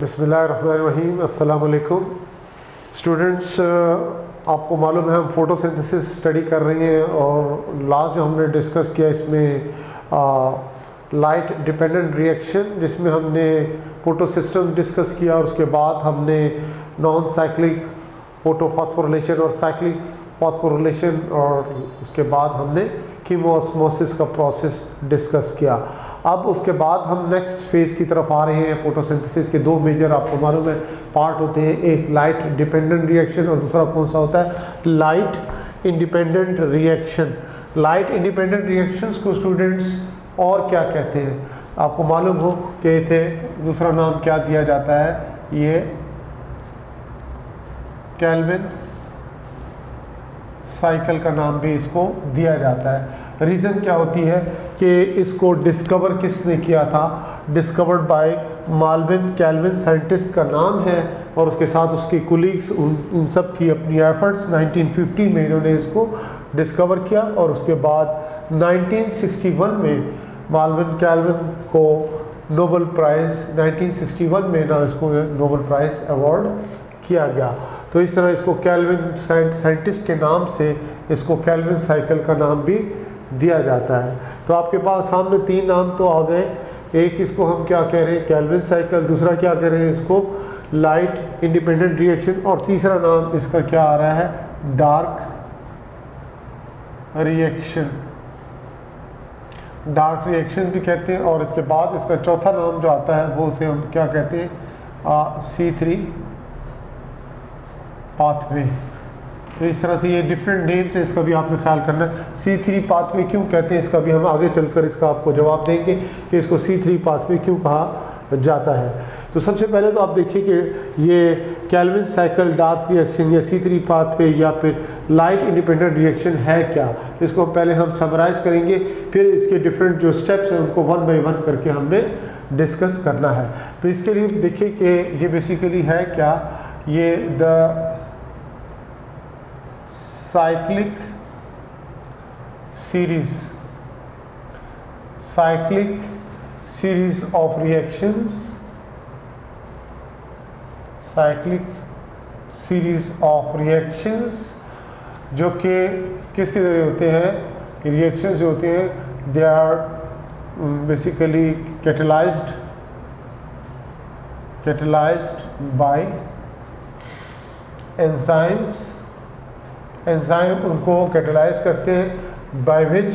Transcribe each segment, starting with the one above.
बिस्मिल्लाहिर्रहमानिर्रहीम। अस्सलाम वालेकुम स्टूडेंट्स। आपको मालूम है हम फ़ोटोसिंथेसिस स्टडी कर रहे हैं और लास्ट जो हमने डिस्कस किया इसमें लाइट डिपेंडेंट रिएक्शन, जिसमें हमने फोटो सिस्टम डिस्कस किया और उसके बाद हमने नॉन साइक्लिक फोटोफॉस्फोरिलेशन और साइक्लिक फॉस्फोरिलेशन और उसके बाद हमने कीमोऑस्मोसिस का प्रोसेस डिस्कस किया। अब उसके बाद हम नेक्स्ट फेज़ की तरफ आ रहे हैं। फोटोसिंथेसिस के दो मेजर आपको मालूम है पार्ट होते हैं, एक लाइट डिपेंडेंट रिएक्शन और दूसरा कौन सा होता है, light independent reaction. Light independent reactions को स्टूडेंट्स और क्या कहते हैं, आपको मालूम हो कि इसे दूसरा नाम क्या दिया जाता है, ये केल्विन साइकिल का नाम भी इसको दिया जाता है। रीज़न क्या होती है कि इसको डिस्कवर किसने किया था, डिस्कवर्ड बाय माल्विन केल्विन साइंटिस्ट का नाम है और उसके साथ उसके कुलीग्स उन सब की अपनी एफर्ट्स 1950 में इन्होंने इसको डिस्कवर किया और उसके बाद 1961 में माल्विन केल्विन को नोबेल प्राइज़ 1961 में ना इसको नोबेल प्राइज़ अवार्ड किया गया। तो इस तरह इसको केल्विन साइंटिस्ट के नाम से इसको केल्विन साइकिल का नाम भी दिया जाता है। तो आपके पास सामने तीन नाम तो आ गए, एक इसको हम क्या कह रहे हैं केल्विन साइकिल, दूसरा क्या कह रहे हैं इसको लाइट इंडिपेंडेंट रिएक्शन और तीसरा नाम इसका क्या आ रहा है डार्क रिएक्शन। डार्क रिएक्शन भी कहते हैं और इसके बाद इसका चौथा नाम जो आता है वो उसे हम क्या कहते हैं C3 पाथवे। तो इस तरह से ये डिफरेंट नेम्स है, इसका भी आपने ख्याल करना है। C3 पाथवे क्यों कहते हैं इसका भी हम आगे चलकर इसका आपको जवाब देंगे कि इसको C3 पाथवे क्यों कहा जाता है। तो सबसे पहले तो आप देखिए कि ये केल्विन साइकिल, डार्क रिएक्शन या C3 पाथवे या फिर लाइट इंडिपेंडेंट रिएक्शन है क्या, इसको पहले हम समराइज़ करेंगे, फिर इसके डिफरेंट जो स्टेप्स हैं उनको वन बाई वन करके हमने डिस्कस करना है। तो इसके लिए देखिए कि ये बेसिकली है क्या, ये the cyclic series of reactions, cyclic series of reactions जो कि किसके जरिए होते हैं, रिएक्शंस जो होते हैं they are basically catalysed by enzymes. Enzyme उनको कैटलाइज करते हैं बाय विच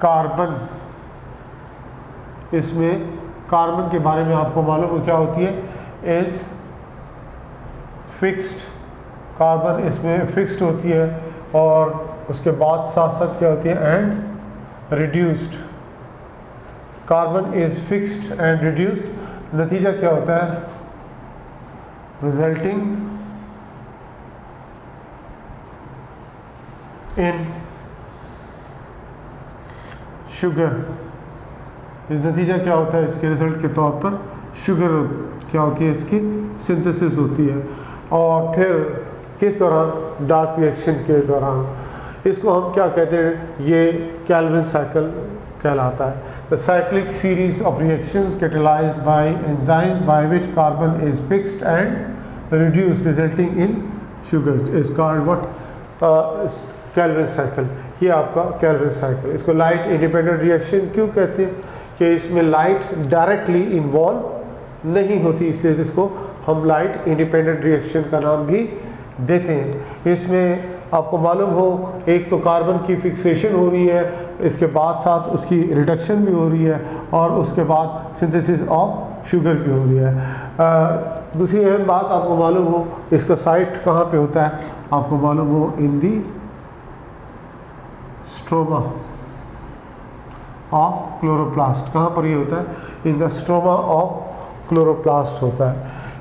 कार्बन, इसमें कार्बन के बारे में आपको मालूम है क्या होती है, इज फिक्स्ड। कार्बन इसमें फिक्स्ड होती है और उसके बाद साथ साथ क्या होती है and reduced. Carbon is fixed and reduced, नतीजा क्या होता है, resulting in शुगर। नतीजा क्या होता है इसके रिजल्ट के तौर पर, शुगर क्या होती है, इसकी सिंथेसिस होती है। और फिर किस दौरान, डार्क रिएक्शन के दौरान। इसको हम क्या कहते हैं, ये केल्विन साइकिल कहलाता है। The cyclic series of reactions catalyzed by enzyme by which carbon is fixed and reduced resulting in sugars is called what, Kelvin cycle। ये आपका केल्विन साइकिल। इसको लाइट इंडिपेंडेंट रिएक्शन क्यों कहते हैं कि इसमें लाइट डायरेक्टली इन्वॉल्व नहीं होती, इसलिए इसको हम लाइट इंडिपेंडेंट रिएक्शन का नाम भी देते हैं। इसमें आपको मालूम हो एक तो कार्बन की फिक्सेशन हो रही है, इसके बाद साथ उसकी रिडक्शन भी हो रही है और उसके बाद सिंथेसिस ऑफ शुगर भी हो रही है। दूसरी अहम बात आपको मालूम हो इसका साइट कहाँ पे होता है, आपको मालूम हो इन दी स्ट्रोमा ऑफ क्लोरोप्लास्ट। कहाँ पर ये होता है, in the stroma of chloroplast होता है।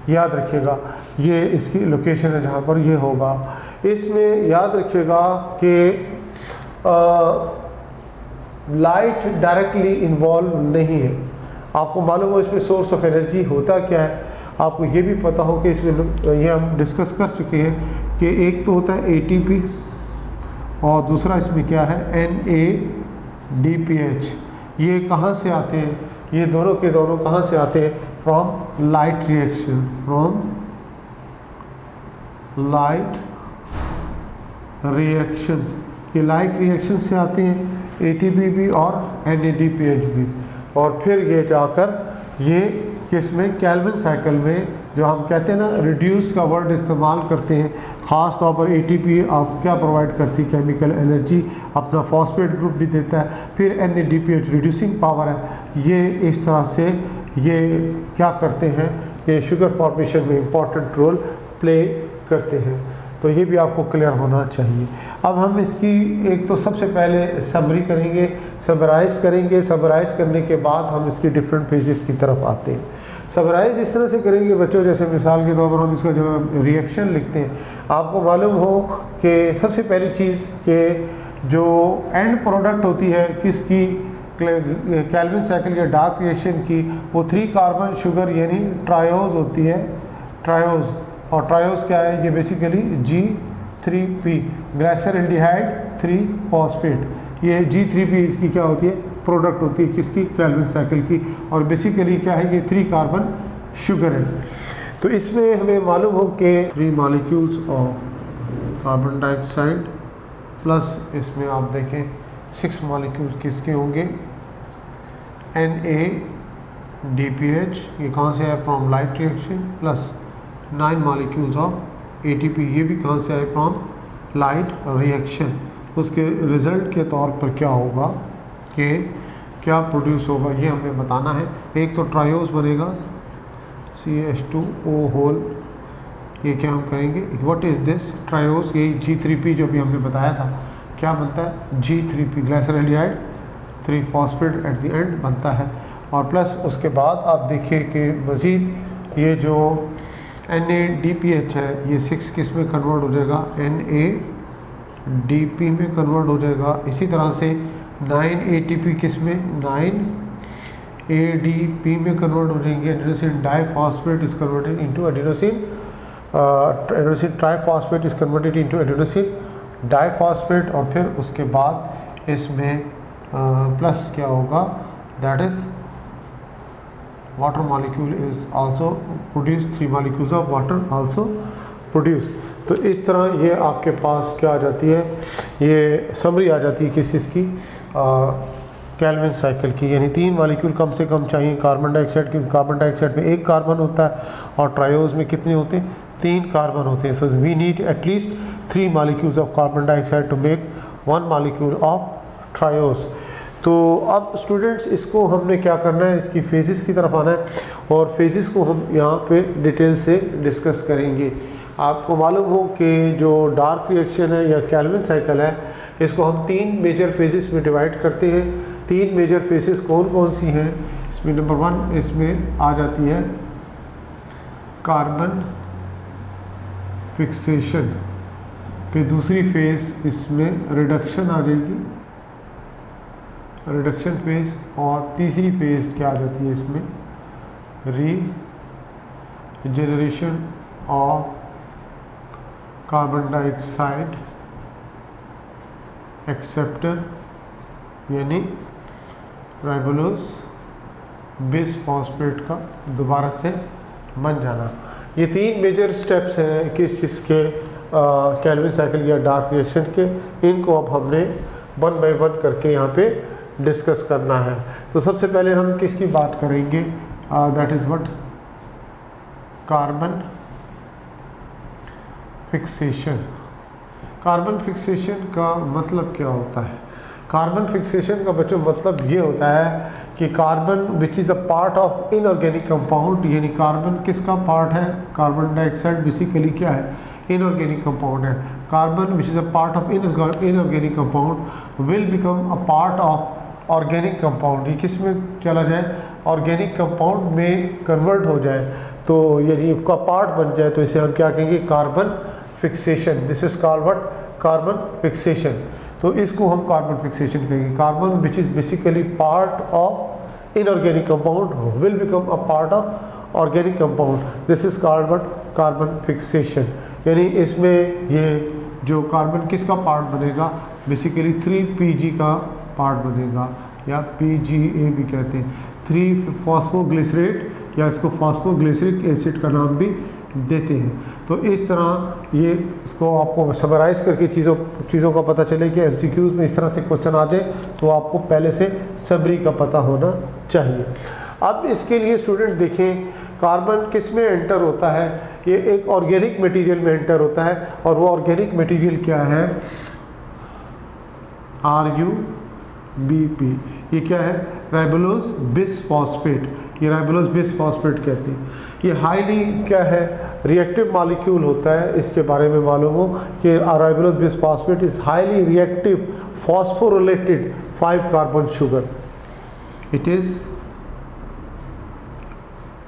याद रखिएगा ये इसकी लोकेशन है जहाँ पर ये होगा। इसमें याद रखिएगा कि लाइट डायरेक्टली इन्वॉल्व नहीं है। आपको मालूम हो इसमें सोर्स ऑफ एनर्जी होता क्या है, आपको ये भी पता हो कि इसमें ये हम डिस्कस कर चुके हैं कि एक तो होता है ATP और दूसरा इसमें क्या है NADPH। ये कहाँ से आते हैं, ये दोनों के दोनों कहाँ से आते हैं? From light reaction, from light reactions. ये लाइट रिएक्शन से आते हैं, ATP भी और NADPH भी, और फिर ये जाकर ये किस में? केल्विन साइकिल में, जो हम कहते हैं ना रिड्यूस्ड का वर्ड इस्तेमाल करते हैं, ख़ास तौर पर ATP आप क्या प्रोवाइड करती है? केमिकल एनर्जी, अपना फॉस्फेट ग्रुप भी देता है, फिर NADPH रिड्यूसिंग पावर है। ये इस तरह से ये क्या करते हैं? ये शुगर फॉर्मेशन में इम्पॉर्टेंट रोल प्ले करते हैं। तो ये भी आपको क्लियर होना चाहिए। अब हम इसकी एक तो सबसे पहले समरी करेंगे, समराइज़ करेंगे। समराइज़ करने के बाद हम इसकी डिफरेंट फेजेस की तरफ आते हैं। समराइज़ इस तरह से करेंगे बच्चों, जैसे मिसाल के तौर पर हम इसका जो रिएक्शन लिखते हैं, आपको मालूम हो कि सबसे पहली चीज़ कि जो एंड प्रोडक्ट होती है किसकी? केल्विन साइकिल या डार्क रिएक्शन की, वो 3 कार्बन शुगर यानी ट्रायोज होती है, ट्रायोज। और ट्रायोज क्या है? ये बेसिकली G3P, ग्लाइसरल्डिहाइड 3 फॉस्फेट। ये G3P इसकी क्या होती है? प्रोडक्ट होती है किसकी? केल्विन साइकिल की। और बेसिकली क्या है? ये 3 कार्बन शुगर है। तो इसमें हमें मालूम हो कि 3 molecules of carbon dioxide plus इसमें आप देखें 6 मॉलिक्यूल किसके होंगे? NADPH, ये कहाँ से आए? From light reaction, plus 9 molecules of ATP, ये भी कहाँ से आए? From light reaction. उसके रिज़ल्ट के तौर पर क्या होगा कि क्या प्रोड्यूस होगा, ये हमें बताना है। एक तो ट्रायोज बनेगा CH2O होल, ये क्या हम करेंगे? What is this? ट्रायोज, ये G3P जो भी हमने बताया था, क्या बनता है? G3P, glyceraldehyde 3 phosphate at the end बनता है। और प्लस उसके बाद आप देखिए कि मज़ीद ये जो NADPH है, ये 6 किस में कन्वर्ट हो जाएगा? NADP में कन्वर्ट हो जाएगा। इसी तरह से 9 ATP किस में? 9 ADP में कन्वर्ट हो जाएंगे। Adenosine diphosphate is converted into adenosine, adenosine triphosphate is converted into adenosine diphosphate. और फिर उसके बाद इसमें प्लस क्या होगा? That is water molecule is also produced, 3 molecules of water also produced। तो इस तरह ये आपके पास क्या आ जाती है? ये समरी आ जाती है किस चीज़ की? केल्विन साइकिल की। यानी 3 मॉलिक्यूल कम से कम चाहिए कार्बन डाइऑक्साइड, क्योंकि कार्बन डाइऑक्साइड में 1 कार्बन होता है और ट्रायोज में कितने होते हैं? 3 कार्बन होते हैं। So we need at least 3 molecules of carbon dioxide to make 1 molecule of triose. तो अब स्टूडेंट्स इसको हमने क्या करना है? इसकी फेजेस की तरफ आना है और फेजेस को हम यहाँ पे डिटेल से डिस्कस करेंगे। आपको मालूम हो कि जो डार्क रिएक्शन है या केल्विन साइकिल है, इसको हम 3 मेजर फेजेस में डिवाइड करते हैं। 3 मेजर फेजेस कौन कौन सी हैं? इसमें नंबर 1 इसमें आ जाती है कार्बन फिक्सेशन, फिर दूसरी फेज इसमें रिडक्शन आ जाएगी, रिडक्शन फेज, और तीसरी फेज क्या आ जाती है इसमें? Regeneration of carbon dioxide acceptor यानी राइबोलोज बिस फॉस्फेट का दोबारा से बन जाना। ये 3 मेजर स्टेप्स हैं किस चीज़ के? केल्विन साइकिल या डार्क रिएक्शन के। इनको अब हमने 1 बाय 1 करके यहाँ पे डिस्कस करना है। तो सबसे पहले हम किसकी बात करेंगे? That is what? Carbon fixation. Carbon fixation का मतलब क्या होता है? कार्बन फिक्सेशन का बच्चों मतलब ये होता है कि carbon which is a part of inorganic compound, यानी कार्बन किसका पार्ट है? कार्बन डाइऑक्साइड बेसिकली क्या है? इनऑर्गेनिक कंपाउंड है। Carbon which is a part of inorganic compound will become a part of organic compound. ये किस में चला जाए? ऑर्गेनिक कंपाउंड में कन्वर्ट हो जाए, तो यदि उसका पार्ट बन जाए तो इसे हम क्या कहेंगे? Carbon fixation. This is called what? Carbon fixation. तो इसको हम कार्बन फिक्सेशन कहेंगे। Carbon which is basically part of inorganic compound will become a part of organic compound, this is called what? Carbon fixation. यानी इसमें ये जो carbon किसका part बनेगा? बेसिकली 3PG का पार्ट बनेगा या PGA भी कहते हैं। 3 फॉस्फोग्लिसरेट या इसको फॉस्फोग्लिसरिक एसिड का नाम भी देते हैं। तो इस तरह ये इसको आपको समराइज़ करके चीज़ों का पता चले कि एमसीक्यूज़ में इस तरह से क्वेश्चन आ जाए तो आपको पहले से समरी का पता होना चाहिए। अब इसके लिए स्टूडेंट देखें कार्बन किस में एंटर होता है, ये एक ऑर्गेनिक मटेरियल में एंटर होता है और वो ऑर्गेनिक मटेरियल क्या है, RuBP। ये क्या है, राइबोलोज बिसफॉस्फेट, ये राइबोलोज बिसफॉस्फेट कहते हैं। ये हाईली क्या है, रिएक्टिव मॉलिक्यूल होता है, इसके बारे में मालूम हो कि राइबोलोज bisphosphate is highly reactive phosphorylated 5 carbon sugar. It is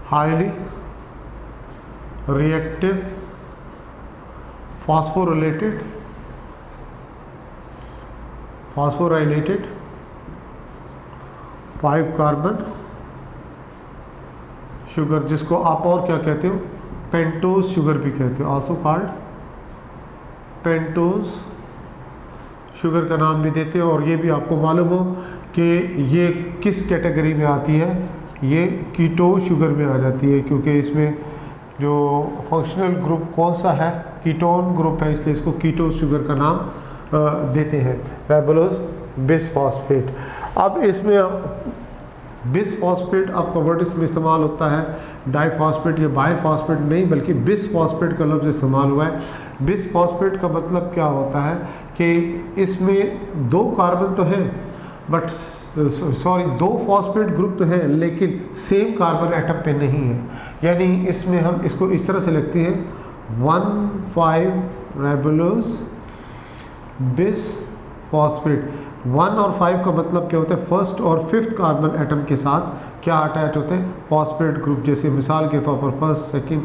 highly reactive phosphorylated 5 carbon sugar, जिसको आप और क्या कहते हो, पेंटोज शुगर भी कहते हो, आल्सो कॉल्ड पेंटोज शुगर का नाम भी देते हो। और ये भी आपको मालूम हो कि ये किस कैटेगरी में आती है, ये कीटो शुगर में आ जाती है, क्योंकि इसमें जो फंक्शनल ग्रुप कौन सा है, कीटोन ग्रुप है, इसलिए इसको कीटो शुगर का नाम देते हैं, राइबोलोज बिसफॉस्फेट। अब इसमें बिसफॉस्फेट आपका वर्ड इसमें इस्तेमाल होता है, डाइफॉस्फेट या बाइफॉस्फेट नहीं बल्कि बिसफॉस्फेट का लफ्ज़ इस्तेमाल हुआ है। बिसफॉस्फेट का मतलब क्या होता है कि इसमें 2 कार्बन तो हैं बट सॉरी 2 फॉस्फेट ग्रुप तो हैं लेकिन सेम कार्बन एटम पे नहीं है। यानी इसमें हम इसको इस तरह से लिखते हैं 1,5 राइबोलोज बिसफॉस्फेट। 1 और 5 का मतलब क्या होता है, फर्स्ट और 5th कार्बन एटम के साथ क्या अटैच होते हैं, फॉस्फेट ग्रुप। जैसे मिसाल के तौर पर 1st, 2nd,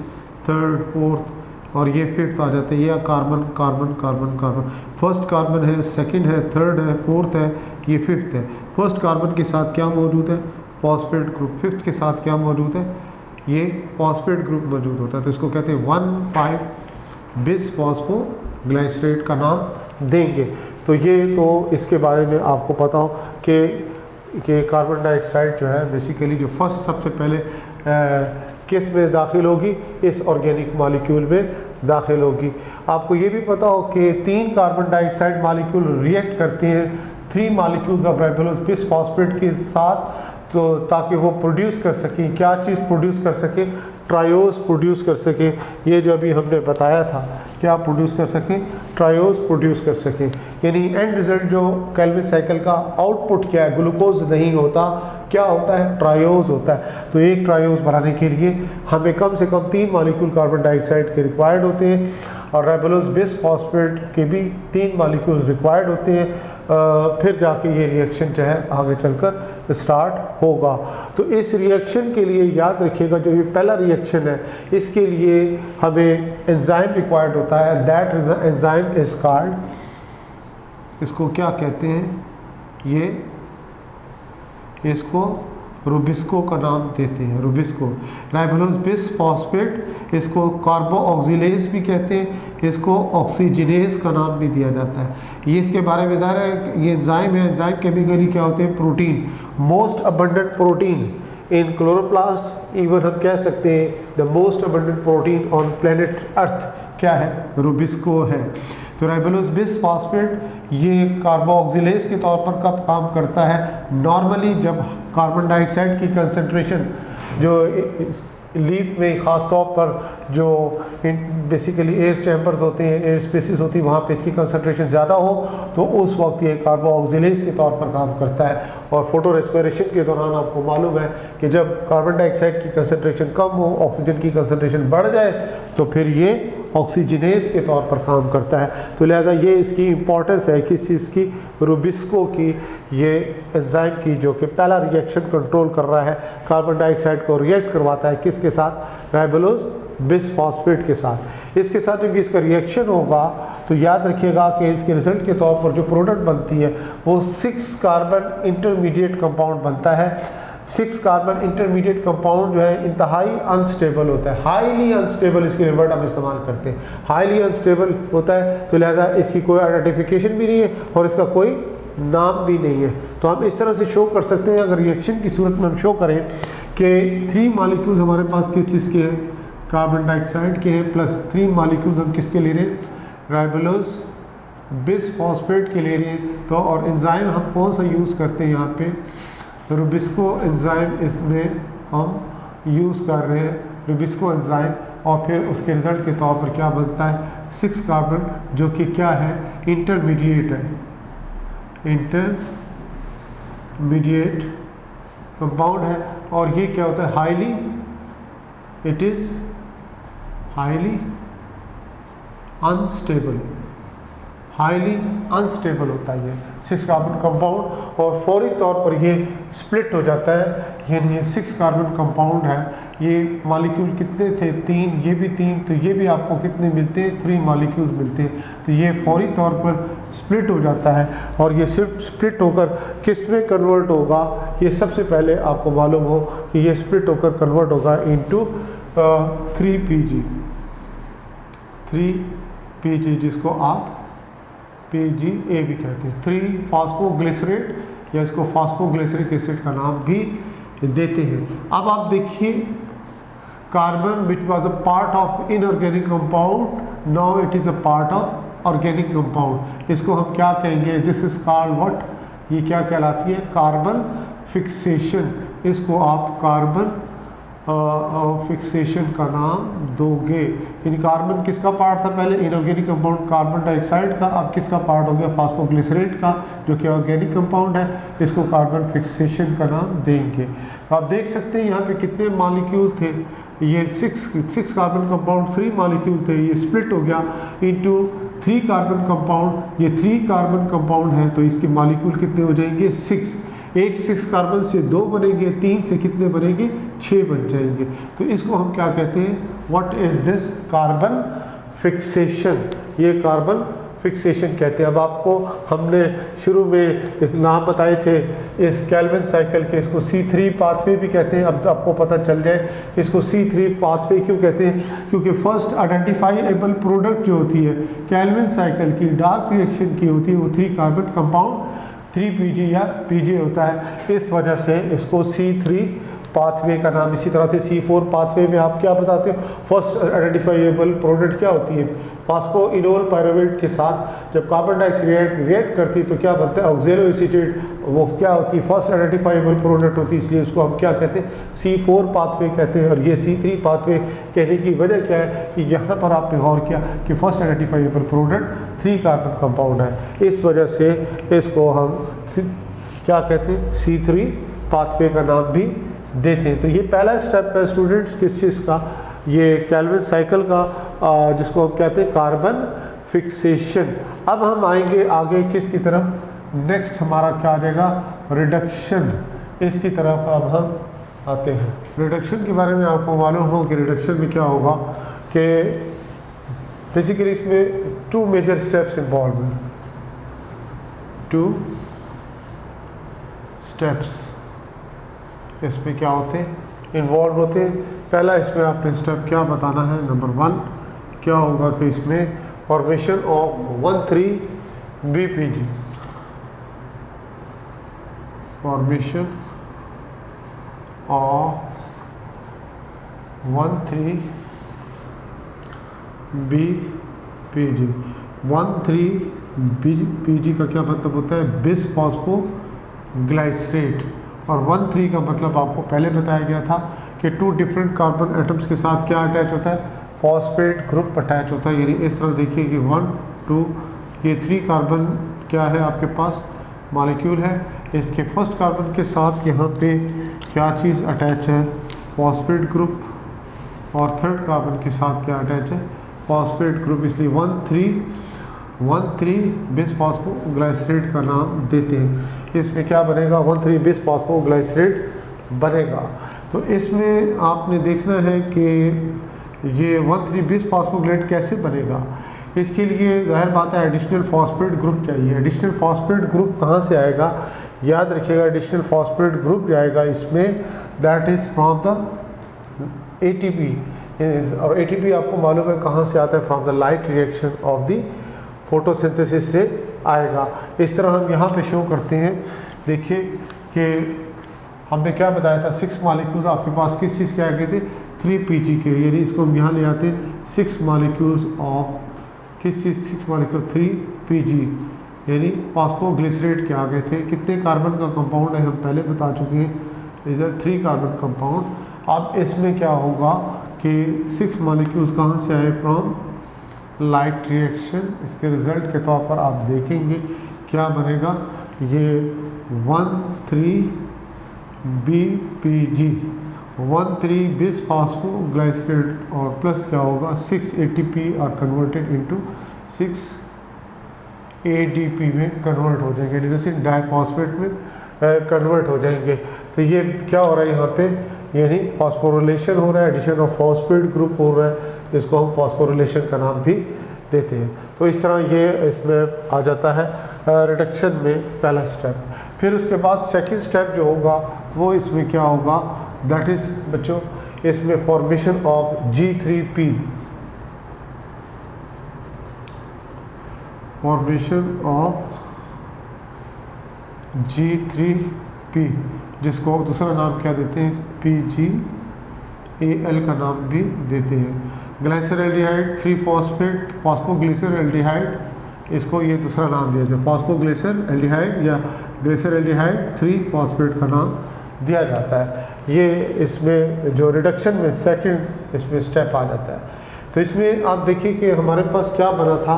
3rd, 4th और ये 5th आ जाते हैं। ये carbon carbon carbon carbon, 1st carbon है, 2nd है, 3rd है, 4th है, ये 5th है। 1st कार्बन के साथ क्या मौजूद है, फॉस्फेट ग्रुप। 5th के साथ क्या मौजूद है, ये फॉस्फेट ग्रुप मौजूद होता है। तो इसको कहते हैं 1,5 बिसफॉस्फोग्लिसरेट का नाम देंगे। तो ये तो इसके बारे में आपको पता हो कि कार्बन डाइऑक्साइड जो है बेसिकली जो फर्स्ट सबसे पहले किस में दाखिल होगी, इस ऑर्गेनिक मॉलिक्यूल में दाखिल होगी। आपको ये भी पता हो कि 3 कार्बन डाइऑक्साइड मॉलिक्यूल रिएक्ट करते हैं 3 मॉलिक्यूल्स ऑफ राइबोलोज बिसफॉस्फेट के साथ, तो ताकि वो प्रोड्यूस कर सकें, क्या चीज़ प्रोड्यूस कर सके, ट्रायोज प्रोड्यूस कर सकें। ये जो अभी हमने बताया था, क्या प्रोड्यूस कर सकें, ट्रायोज प्रोड्यूस कर सकें। यानी एंड रिजल्ट जो कैल्विन साइकिल का आउटपुट क्या है, ग्लूकोज नहीं होता, क्या होता है, ट्रायोज होता है। तो एक ट्रायोज बनाने के लिए हमें कम से कम 3 मॉलिक्यूल कार्बन डाइऑक्साइड के रिक्वायर्ड होते हैं और राइबोलोज बिसफॉस्फेट के भी 3 मॉलिक्यूल रिक्वायर्ड होते हैं। फिर जाके ये रिएक्शन जो है आगे चलकर स्टार्ट होगा। तो इस रिएक्शन के लिए याद रखिएगा, जो ये पहला रिएक्शन है इसके लिए हमें एंजाइम रिक्वायर्ड होता है, दैट एंजाइम इज कॉल्ड, इसको क्या कहते हैं, ये इसको रूबिस्को का नाम देते हैं, रूबिस्को। राइबोलोज बिसफॉस्फेट इसको कार्बो ऑक्सीलेज भी कहते हैं, इसको ऑक्सीजिनेज का नाम भी दिया जाता है। ये इसके बारे में ज़ाहिर है, ये एंजाइम है, एंजाइम केमिकली क्या होते हैं, प्रोटीन, मोस्ट अबंडेंट प्रोटीन इन क्लोरोप्लास्ट, इवन हम कह सकते हैं the most abundant protein on planet earth क्या है, रूबिस्को है। तो राइबोलोज बिसफॉस्फेट ये कार्बो ऑक्सीलेज के तौर पर कब काम करता है, नॉर्मली जब कार्बन डाइऑक्साइड की कंसंट्रेशन जो लीफ में ख़ास तौर पर जो बेसिकली एयर चैम्बर्स होते हैं, एयर स्पेसिस होती है, वहाँ पे इसकी कंसंट्रेशन ज़्यादा हो तो उस वक्त ये कार्बो ऑक्सीलेज के तौर पर काम करता है। और फोटो रेस्पिरेशन के दौरान आपको मालूम है कि जब कार्बन डाइऑक्साइड की कंसंट्रेशन कम हो, ऑक्सीजन की कंसंट्रेशन बढ़ जाए तो फिर ये ऑक्सीजनेज के तौर पर काम करता है। तो लिहाजा ये इसकी इम्पॉर्टेंस है किस चीज़ की, रूबिस्को की, ये एंजाइम की, जो कि पहला रिएक्शन कंट्रोल कर रहा है, कार्बन डाइऑक्साइड को रिएक्ट करवाता है किसके साथ, राइबोलोज बिसफॉस्फेट के साथ। इसके साथ जब इसका रिएक्शन होगा तो याद रखिएगा कि इसके रिजल्ट के तौर पर जो प्रोडक्ट बनती है वो 6 कार्बन इंटरमीडिएट कंपाउंड बनता है। 6 कार्बन इंटरमीडिएट कंपाउंड जो है इंतहाई अनस्टेबल होता है, हाईली अनस्टेबल, इसके वर्ड हम इस्तेमाल करते हैं, हाईली अनस्टेबल होता है। तो लिहाजा इसकी कोई आइडेंटिफिकेशन भी नहीं है और इसका कोई नाम भी नहीं है। तो हम इस तरह से शो कर सकते हैं, अगर रिएक्शन की सूरत में हम शो करें कि 3 मॉलिक्यूल्स हमारे पास किस चीज़ के हैं, कार्बन डाइऑक्साइड के हैं, प्लस 3 मॉलिक्यूल्स हम किसके ले रहे हैं, राइबोलोज बिसफॉस्फेट के ले रहे हैं। तो और एंजाइम हम कौन सा यूज़ करते हैं यहाँ पे, रुबिस्को एंजाइम इसमें हम यूज़ कर रहे हैं, रुबिस्को एंजाइम। और फिर उसके रिज़ल्ट के तौर पर क्या बनता है, 6 कार्बन, जो कि क्या है, इंटरमीडिएट है, इंटरमीडिएट कंपाउंड है। और ये क्या होता है, highly, it is highly unstable, highly unstable होता है ये 6 कार्बन कंपाउंड, और फौरी तौर पर ये स्प्लिट हो जाता है। यानी ये 6 कार्बन कंपाउंड है, ये मॉलिक्यूल कितने थे, 3, ये भी 3, तो ये भी आपको कितने मिलते हैं, 3 मॉलिक्यूल्स मिलते हैं। तो ये फौरी तौर पर स्प्लिट हो जाता है, और ये सिर्फ स्प्लिट होकर किस में कन्वर्ट होगा, ये सबसे पहले आपको मालूम हो कि ये स्प्लिट होकर कन्वर्ट होगा इनटू 3PG, 3PG, जिसको आप PGA भी कहते हैं, 3 फॉस्फोग्लिसरेट, या इसको फॉस्फोग्लिसरिक एसिड का नाम भी देते हैं। अब आप देखिए, carbon which was a part of inorganic compound, now it is a part of organic compound. इसको हम क्या कहेंगे, दिस इज कॉल्ड व्हाट, ये क्या कहलाती है, कार्बन फिक्सेशन। इसको आप कार्बन फिक्सेशन का नाम दोगे। यानी कार्बन किसका पार्ट था पहले, इनऑर्गेनिक कंपाउंड कार्बन डाइऑक्साइड का, अब किसका पार्ट हो गया, फॉस्फोग्लिसरेट का, जो कि ऑर्गेनिक कंपाउंड है, इसको कार्बन फिक्सेशन का नाम देंगे। तो आप देख सकते हैं यहाँ पे कितने मॉलिक्यूल थे, ये 6 कार्बन कंपाउंड, 3 मॉलिक्यूल थे, ये स्प्लिट हो गया इनटू 3 कार्बन कंपाउंड, ये 3 कार्बन कंपाउंड है, तो इसके मॉलिक्यूल कितने हो जाएंगे, 6। एक 6 कार्बन से 2 बनेंगे, 3 से कितने बनेंगे, 6 बन जाएंगे। तो इसको हम क्या कहते हैं, what is this, carbon fixation, ये कार्बन फिक्सेशन कहते हैं। अब आपको हमने शुरू में एक नाम बताए थे इस कैल्विन साइकिल के, इसको C3 पाथवे भी कहते हैं। अब आपको पता चल जाए इसको C3 पाथवे क्यों कहते हैं, क्योंकि फर्स्ट आइडेंटिफाइएबल प्रोडक्ट जो होती है कैल्विन साइकिल की, डार्क रिएक्शन की होती है, वो 3 कार्बन कंपाउंड 3PG या PG होता है। इस वजह से इसको C3 पाथवे का नाम। इसी तरह से C4 पाथवे में आप क्या बताते हो, फर्स्ट आइडेंटिफाइएबल प्रोडक्ट क्या होती है, फास्फोइनोल पायरुवेट के साथ जब कार्बन डाइऑक्साइड रिएक्ट करती है तो क्या बनता है, ऑक्जेलो एसीटेट, वो क्या होती है, फर्स्ट आइडेंटिफाइएबल प्रोडक्ट होती है, इसलिए उसको हम क्या कहते हैं, C4 पाथवे कहते हैं। और ये C3 पाथवे कहने की वजह क्या है कि यहाँ पर आपने गौर किया कि first identifiable product 3 carbon compound है, इस वजह से इसको हम क्या कहते हैं, C3 पाथवे का नाम भी देते हैं। तो ये पहला स्टेप है स्टूडेंट्स किस चीज़ का, ये कैल्विन साइकिल का, जिसको हम कहते हैं कार्बन फिक्सेशन। अब हम आएंगे आगे किसकी तरफ, नेक्स्ट हमारा क्या आ जाएगा, रिडक्शन, इसकी तरफ अब हम आते हैं। रिडक्शन के बारे में आपको मालूम हो कि रिडक्शन में क्या होगा कि बेसिकली इसमें 2 मेजर स्टेप्स इन्वॉल्व हैं, 2 स्टेप्स इसमें क्या होते हैं, इन्वॉल्व होते हैं। पहला इसमें आपने स्टेप क्या बताना है, नंबर 1 क्या होगा कि इसमें formation of 1,3-BPG, formation of 1,3-BPG। 1,3-BPG का क्या मतलब होता है, बिस फॉस्फोग्लाइसरेट। और 1,3 का मतलब आपको पहले बताया गया था कि 2 डिफरेंट कार्बन एटम्स के साथ क्या अटैच होता है, फॉस्फेट ग्रुप अटैच होता है। यानी इस तरह देखिए कि 1, 2, ये 3 कार्बन क्या है आपके पास मॉलिक्यूल है, इसके फर्स्ट कार्बन के साथ यहाँ पे क्या चीज़ अटैच है, फॉस्फेट ग्रुप, और थर्ड कार्बन के साथ क्या अटैच है, फॉस्फेट ग्रुप, इसलिए 1,3 बिस फॉस्फोग्लाइसरेट का नाम देते हैं। इसमें क्या बनेगा, 1,3 बिस फॉस्फोग्लाइसरेट बनेगा। तो इसमें आपने देखना है कि ये 1,3 बिस फॉस्फोग्लाइसरेट कैसे बनेगा। इसके लिए जाहिर बात है एडिशनल फॉस्फेट ग्रुप चाहिए। एडिशनल फॉस्फेट ग्रुप कहाँ से आएगा, याद रखिएगा, एडिशनल फॉस्फेट ग्रुप जाएगा इसमें, that is from the ATP। और ATP आपको मालूम है कहाँ से आता है, from the light reaction of the photosynthesis से आएगा। इस तरह हम यहाँ पे शो करते हैं। देखिए कि हमने क्या बताया था, 6 मॉलिक्यूल्स आपके पास किस चीज़ के आ गए थे, 3Pg के, यानी इसको हम यहाँ ले आते हैं 6 मॉलिक्यूल्स ऑफ किस चीज़, 6 मॉलिक्यूल 3Pg, यानी फॉस्फोग्लिसरेट के आ गए थे। कितने कार्बन का कंपाउंड है हम पहले बता चुके हैं, इज अ 3 कार्बन कंपाउंड। अब इसमें क्या होगा कि 6 मॉलिक्यूल्स कहाँ से आए, फ्रॉम लाइट रिएक्शन। इसके रिजल्ट के तौर पर आप देखेंगे क्या बनेगा, ये 13BPG 13 बिस फॉस्फोग्लाइसरेट और प्लस क्या होगा 6 ATP और कन्वर्टेड इनटू 6 ADP में कन्वर्ट हो जाएंगे, एडिनोसिन डाइफॉस्फेट में कन्वर्ट हो जाएंगे। तो ये क्या हो रहा है यहाँ पे, यानी फॉस्फोरिलेशन हो रहा है, एडिशन ऑफ फॉस्फेट ग्रुप हो रहा है, इसको हम फॉस्फोरिलेशन का नाम भी देते हैं। तो इस तरह ये इसमें आ जाता है रिडक्शन में पहला स्टेप। फिर उसके बाद सेकंड स्टेप जो होगा वो इसमें क्या होगा, दैट इज़ बच्चों इसमें formation of G3P, formation of G3P, जिसको दूसरा नाम क्या देते हैं, PgAl का नाम भी देते हैं। ग्लाइसरल्डिहाइड 3 फॉस्फेट फॉस्फोग्लिसरल्डिहाइड, इसको ये दूसरा नाम दिया जाता है, फॉस्फोग्लिसरल्डिहाइड या ग्लिसरल्डिहाइड 3 फॉस्फेट का नाम दिया जाता है। ये इसमें जो रिडक्शन में सेकंड इसमें स्टेप आ जाता है। तो इसमें आप देखिए कि हमारे पास क्या बना था,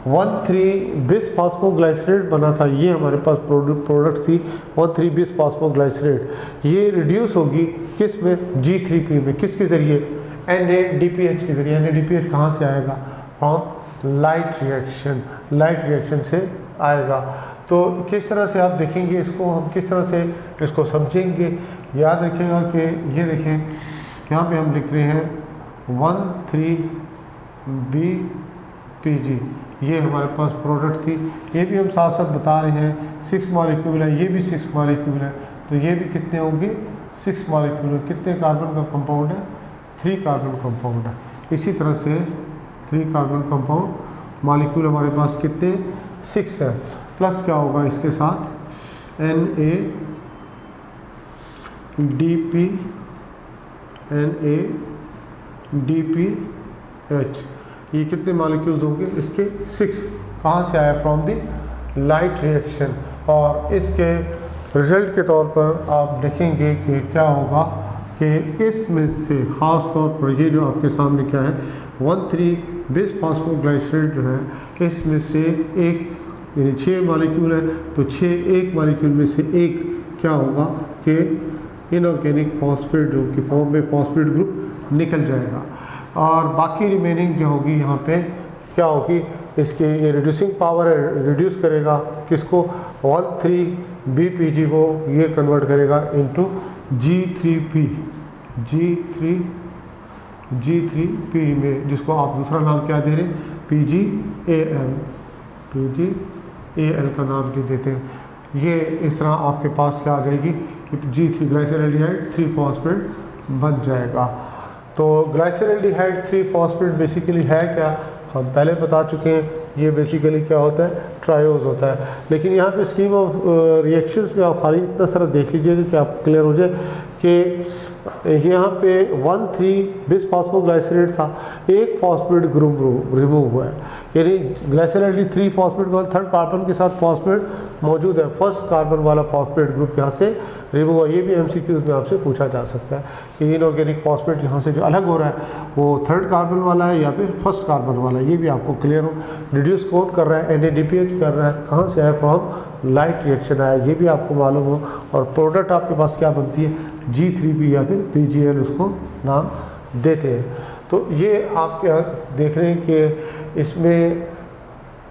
13 बिस फॉस्फोग्लाइसरेट बना था, ये हमारे पास प्रोडक्ट थी 13 बिस फॉस्फोग्लाइसरेट। ये रिड्यूस होगी किस में, G3P में, किसके ज़रिए, NADPH के ज़रिए। NADPH कहाँ से आएगा, from light reaction, light reaction से आएगा। तो किस तरह से आप देखेंगे इसको, हम किस तरह से इसको समझेंगे, याद रखिएगा कि ये देखें यहाँ पे हम लिख रहे हैं 13BPG, ये हमारे पास प्रोडक्ट थी। ये भी हम साथ साथ बता रहे हैं 6 मॉलिक्यूल है, ये भी 6 मॉलिक्यूल है, तो ये भी कितने होंगे, 6 मॉलिक्यूल है। कितने कार्बन का कंपाउंड है, 3 कार्बन कंपाउंड है। इसी तरह से 3 कार्बन कंपाउंड मॉलिक्यूल हमारे पास कितने, 6 है, प्लस क्या होगा इसके साथ NADPH, ये कितने मॉलिक्यूल्स होंगे इसके, 6। कहाँ से आया, फ्रॉम द लाइट रिएक्शन। और इसके रिजल्ट के तौर पर आप देखेंगे कि क्या होगा कि इसमें से ख़ास तौर पर ये जो आपके सामने क्या है 13 बिस फॉस्फोग्लाइसरेट जो है, इसमें से एक यानी 6 मॉलिक्यूल है, तो 1 मॉलिक्यूल में से एक क्या होगा कि इनऑर्गेनिक फॉस्फेट जो कि फॉर्म में फॉस्फेट ग्रुप निकल जाएगा। और बाकी रिमेनिंग जो होगी यहाँ पे क्या होगी, इसके ये रिड्यूसिंग पावर रिड्यूस करेगा किसको, 13BPG को ये कन्वर्ट करेगा इनटू G3P में, जिसको आप दूसरा नाम क्या दे रहे हैं, PgAl का नाम भी देते हैं। ये इस तरह आपके पास क्या आ जाएगी, G3 ग्लाइसरल्डिहाइड 3 फॉस्फेट बन जाएगा। तो ग्लाइसरल्डिहाइड 3 फॉस्फेट बेसिकली है क्या, हम पहले बता चुके हैं, ये बेसिकली क्या होता है, ट्रायोज होता है। लेकिन यहाँ पे स्कीम ऑफ रिएक्शंस में आप खाली इतना सारा देख लीजिएगा कि आप क्लियर हो जाए कि यहाँ पे 13 बिस फॉस्फोग्लाइसरेट था, एक फॉस्फेट ग्रुप रिमूव हुआ है, यानी ग्लाइसरल्डिहाइड 3 फॉस्फेट का थर्ड कार्बन के साथ फॉस्फेट मौजूद है, फर्स्ट कार्बन वाला फॉस्फेट ग्रुप यहाँ से रिमूव हुआ। ये भी MCQs में आपसे पूछा जा सकता है कि इनऑर्गेनिक फॉस्फेट यहाँ से जो अलग हो रहा है वो थर्ड कार्बन वाला है या फिर फर्स्ट कार्बन वाला है, ये भी आपको क्लियर हो। रिड्यूस कौन कर रहा है, NADPH कर रहा है, कहाँ से आया, फ्रॉम लाइट रिएक्शन आया, ये भी आपको मालूम हो। और प्रोडक्ट आपके पास क्या बनती है, G3P या फिर PgAl उसको नाम देते हैं। तो ये आप क्या देख रहे हैं कि इसमें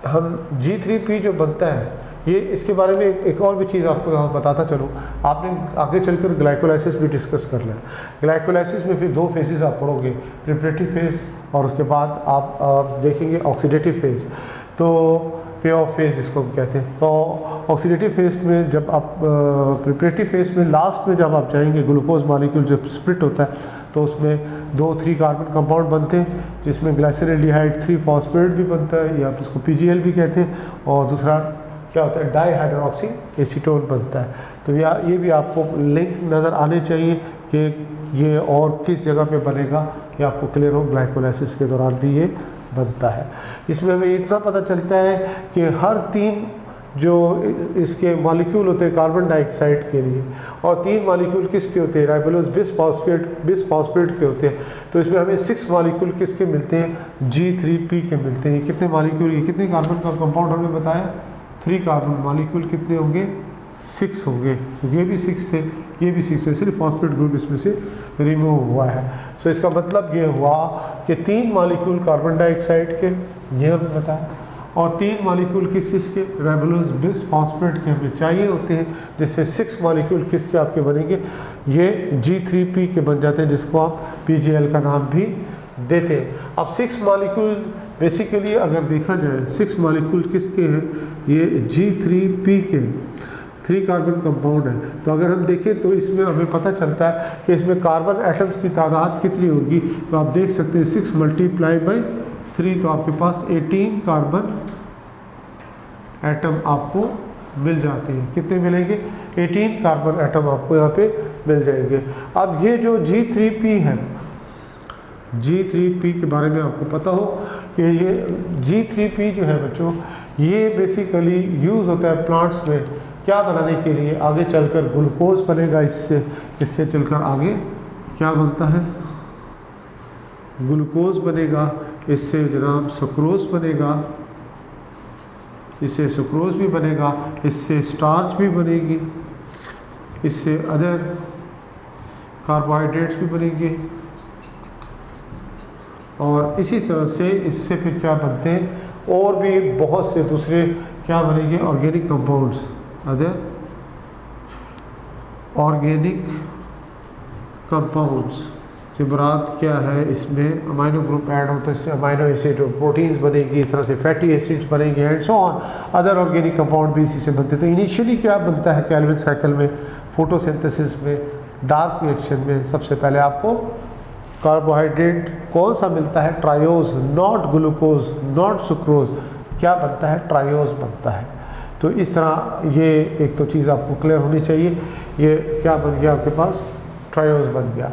हम G3P जो बनता है, ये इसके बारे में एक और भी चीज़ आपको बताता चलूँ, आपने आगे चलकर ग्लाइकोलाइसिस भी डिस्कस कर लिया। ग्लाइकोलाइसिस में फिर 2 फेजेस आप पढ़ोगे, प्रिपरेटिव फेज़ और उसके बाद आप देखेंगे ऑक्सीडेटिव फेज़। तो पे ऑफ फेज़ इसको हम कहते हैं। तो ऑक्सीडेटिव फेज़ में जब आप प्रिपरेटिव फेज़ में लास्ट में जब आप जाएंगे, ग्लूकोज मॉलिक्यूल जब स्प्लिट होता है तो उसमें 2 3 कार्बन कंपाउंड बनते हैं, जिसमें ग्लाइसरल्डिहाइड 3 फॉस्फेट भी बनता है, या इसको PGL भी कहते हैं, और दूसरा क्या होता है डाईहाइड्रोक्सी एसीटोन बनता है। तो ये भी आपको लिंक नज़र आने चाहिए कि ये और किस जगह पे बनेगा, कि आपको क्लियर हो। ग्लाइकोलाइसिस के दौरान भी ये बनता है। इसमें हमें इतना पता चलता है कि हर 3 जो इसके मॉलिक्यूल होते हैं कार्बन डाइऑक्साइड के लिए, और 3 मॉलिक्यूल किसके होते हैं, राइबोलोज बिसफॉस्फेट के होते हैं। तो इसमें हमें 6 मॉलिक्यूल किसके मिलते हैं, G3P के मिलते हैं। कितने मॉलिक्यूल, ये कितने कार्बन का कंपाउंड हमने बताया, 3 कार्बन, मॉलिक्यूल कितने होंगे, 6 होंगे, क्योंकि ये भी 6 थे, ये भी 6 है, सिर्फ फॉस्फेट ग्रुप इसमें से रिमूव हुआ है। सो इसका मतलब ये हुआ कि 3 मॉलिक्यूल कार्बन डाइऑक्साइड के, ये हमने बताया, और 3 मॉलिक्यूल किस चीज़ के, राइबोलोज बिसफॉस्फेट के हमें चाहिए होते हैं, जिससे 6 मॉलिक्यूल किसके आपके बनेंगे, ये G3P के बन जाते हैं, जिसको आप PGL का नाम भी देते हैं। अब 6 मॉलिक्यूल बेसिकली अगर देखा जाए, 6 मॉलिक्यूल किसके हैं, ये G3P के 3 कार्बन कंपाउंड है। तो अगर हम देखें तो इसमें हमें पता चलता है कि इसमें कार्बन एटम्स की तादाद कितनी होगी। तो आप देख सकते हैं 6 मल्टीप्लाई बाई 3, तो आपके पास 18 कार्बन एटम आपको मिल जाते हैं। कितने मिलेंगे, 18 कार्बन एटम आपको यहाँ पे मिल जाएंगे। अब ये जो G3P है, G3P के बारे में आपको पता हो कि ये G3P जो है बच्चों, ये बेसिकली यूज़ होता है प्लांट्स में क्या बनाने के लिए, आगे चलकर ग्लूकोज बनेगा, इससे चलकर आगे क्या बनता है, ग्लूकोज बनेगा, इससे जनाब सुक्रोज बनेगा, इससे सुक्रोज भी बनेगा, इससे स्टार्च भी बनेगी, इससे अदर कार्बोहाइड्रेट्स भी बनेंगे, और इसी तरह से इससे फिर क्या बनते हैं, और भी बहुत से दूसरे क्या बनेंगे, organic compounds, other organic compounds से मुराद क्या है, इसमें अमाइनो ग्रुप ऐड होता है, इससे अमाइनो एसिड और प्रोटीन्स बनेगी, इस तरह से फैटी एसिड्स बनेंगे, and so on, other organic compound भी इसी से बनते हैं। तो इनिशियली क्या बनता है कैल्विन साइकिल में, फोटोसिंथेसिस में, डार्क रिएक्शन में, सबसे पहले आपको कार्बोहाइड्रेट कौन सा मिलता है, triose, not glucose, not sucrose, क्या बनता है, ट्रायोज बनता है। तो इस तरह ये एक तो चीज़ आपको क्लियर होनी चाहिए, ये क्या बन गया आपके पास, ट्रायोज बन गया।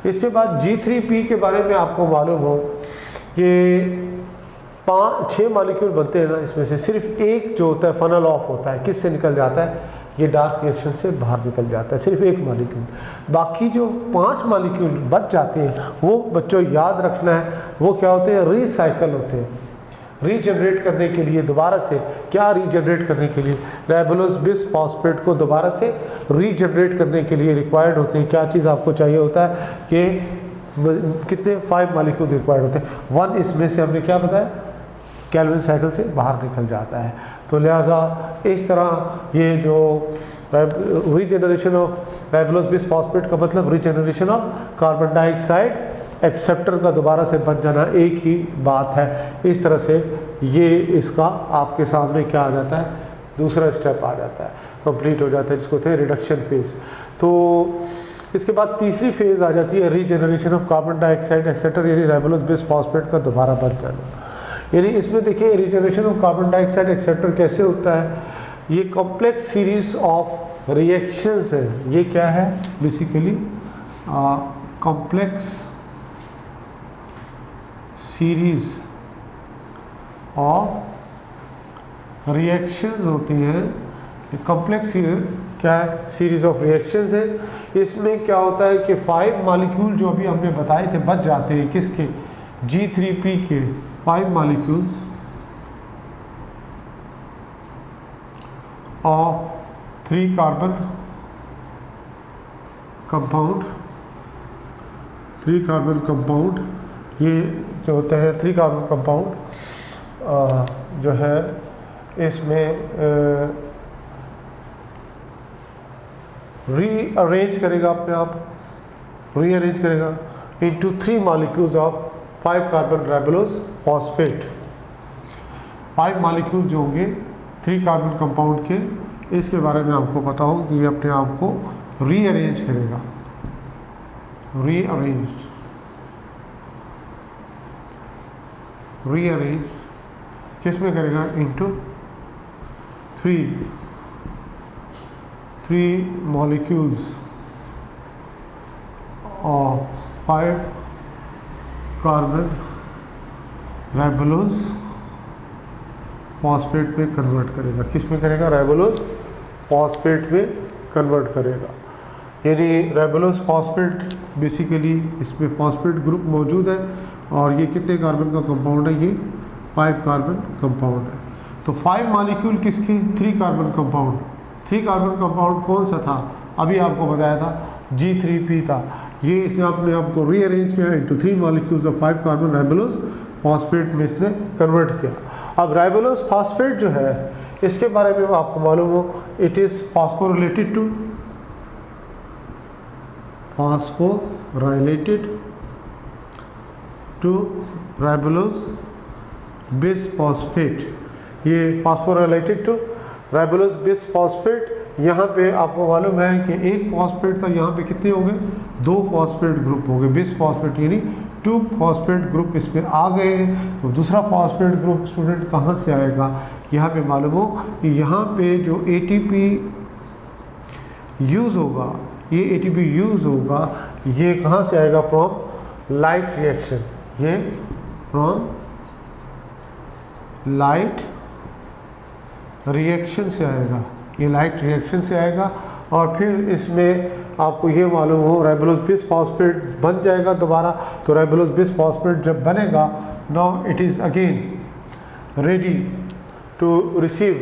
इसके बाद G3P के बारे में आपको मालूम हो कि 6 मॉलिक्यूल बनते हैं ना, इसमें से सिर्फ एक जो होता है फनल ऑफ होता है, किससे निकल जाता है, ये डार्क रिएक्शन से बाहर निकल जाता है, सिर्फ एक मॉलिक्यूल। बाकी जो 5 मॉलिक्यूल बच जाते हैं वो बच्चों याद रखना है, वो क्या होते हैं, रिसाइकल होते हैं, रीजनरेट करने के लिए, दोबारा से क्या रीजनरेट करने के लिए, राइबोलोज बिसफॉस्फेट को दोबारा से रीजनरेट करने के लिए रिक्वायर्ड होते हैं। क्या चीज़ आपको चाहिए होता है कि कितने 5 मॉलिक्यूल रिक्वायर्ड होते हैं, 1 इसमें से हमने क्या बताया, कैल्विन साइकिल से बाहर निकल जाता है। तो लिहाजा इस तरह ये जो रीजनरेशन ऑफ राइबोलोज बिसफॉस्फेट का मतलब regeneration of carbon dioxide acceptor का दोबारा से बन जाना, एक ही बात है। इस तरह से ये इसका आपके सामने क्या आ जाता है, दूसरा स्टेप आ जाता है, कंप्लीट हो जाता है, जिसको थे रिडक्शन फेज। तो इसके बाद तीसरी फेज आ जाती है regeneration of carbon dioxide acceptor, यानी राइबोलोज बिसफॉस्फेट का दोबारा बन जाना। यानी इसमें देखिए regeneration of carbon dioxide acceptor कैसे होता है, ये कॉम्प्लेक्स सीरीज ऑफ रिएक्शंस है। ये क्या है basically, complex series of reactions होती हैं। कॉम्प्लेक्स क्या है, सीरीज ऑफ रिएक्शंस है। इसमें क्या होता है कि 5 मॉलिक्यूल जो अभी हमने बताए थे बच जाते हैं, किसके, G3P के 5 molecules of 3 carbon compound, 3 carbon compound, ये जो होते हैं 3 कार्बन कंपाउंड जो है इसमें रीअरेंज करेगा अपने आप, रीअरेंज करेगा into 3 molecules of 5 carbon राइबोलोज phosphate. 5 molecule जो होंगे 3 कार्बन कंपाउंड के, इसके बारे में आपको पता हो कि ये अपने आप को रीअरेंज करेगा, रीअरेंज रीअरेंज किस में करेगा, into three molecules of 5 carbon राइबोलोज phosphate में कन्वर्ट करेगा। किस में करेगा, राइबोलोज फॉस्फेट में कन्वर्ट करेगा। यानी राइबोलोज फॉस्फेट बेसिकली इसमें फॉस्फेट ग्रुप मौजूद है और ये कितने कार्बन का कंपाउंड है, ये 5 कार्बन कंपाउंड है। तो 5 मॉलिक्यूल किसके, 3 कार्बन कंपाउंड। 3 कार्बन कंपाउंड कौन सा था, अभी आपको बताया था G3P था। ये इसने आपने आपको रीअरेंज किया into 3 molecules of 5 carbon राइबोलोज phosphate में इसने कन्वर्ट किया। अब राइबोलोज फॉस्फेट जो है इसके बारे में आपको मालूम हो, it is phosphorylated to ribulose bisphosphate. ये फॉस्फोरिलेटेड टू राइबोलोज बिसफॉस्फेट। यहाँ पे आपको मालूम है कि एक फॉस्फेट था, यहाँ पे कितने हो गए, 2 फॉस्फेट ग्रुप हो गए बिसफॉस्फेट, यानी 2 फॉस्फेट ग्रुप इसमें आ गए हैं। तो दूसरा फॉस्फेट ग्रुप स्टूडेंट कहाँ से आएगा, यहाँ पे मालूम हो कि यहाँ पे जो ATP यूज़ होगा, ये ATP यूज़ होगा, ये कहाँ से आएगा, फ्रॉम लाइट रिएक्शन। ये फ्रॉम लाइट रिएक्शन से आएगा, ये लाइट रिएक्शन से आएगा। और फिर इसमें आपको ये मालूम हो राइबोलोज बिसफॉस्फेट बन जाएगा दोबारा। तो राइबोलोज बिसफॉस्फेट जब बनेगा, now it is again ready to receive,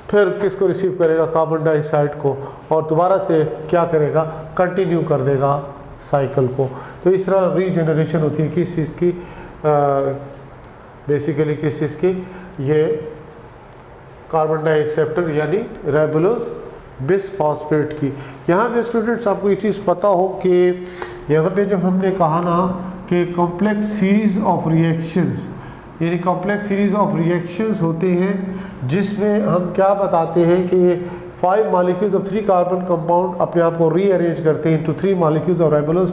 फिर किसको रिसीव करेगा, कार्बन डाइऑक्साइड को, और दोबारा से क्या करेगा, कंटिन्यू कर देगा साइकिल को। तो इस तरह रीजनरेशन होती है किस चीज़ की, बेसिकली किस चीज़ की, ये कार्बन डाइऑक्सेप्टर यानी राइबोलोज बिसफॉस्फेट की। यहाँ पे स्टूडेंट्स आपको ये चीज़ पता हो कि यहाँ पे जब हमने कहा ना कि कॉम्प्लेक्स सीरीज ऑफ रिएक्शंस, यानी कॉम्प्लेक्स सीरीज ऑफ रिएक्शंस होते हैं जिसमें हम क्या बताते हैं कि 5 मॉलिक्यूल्स ऑफ 3 कार्बन कंपाउंड अपने आप को रीअरेंज करते हैं इनटू 3 मॉलिक्यूल्स ऑफ राइबोलोज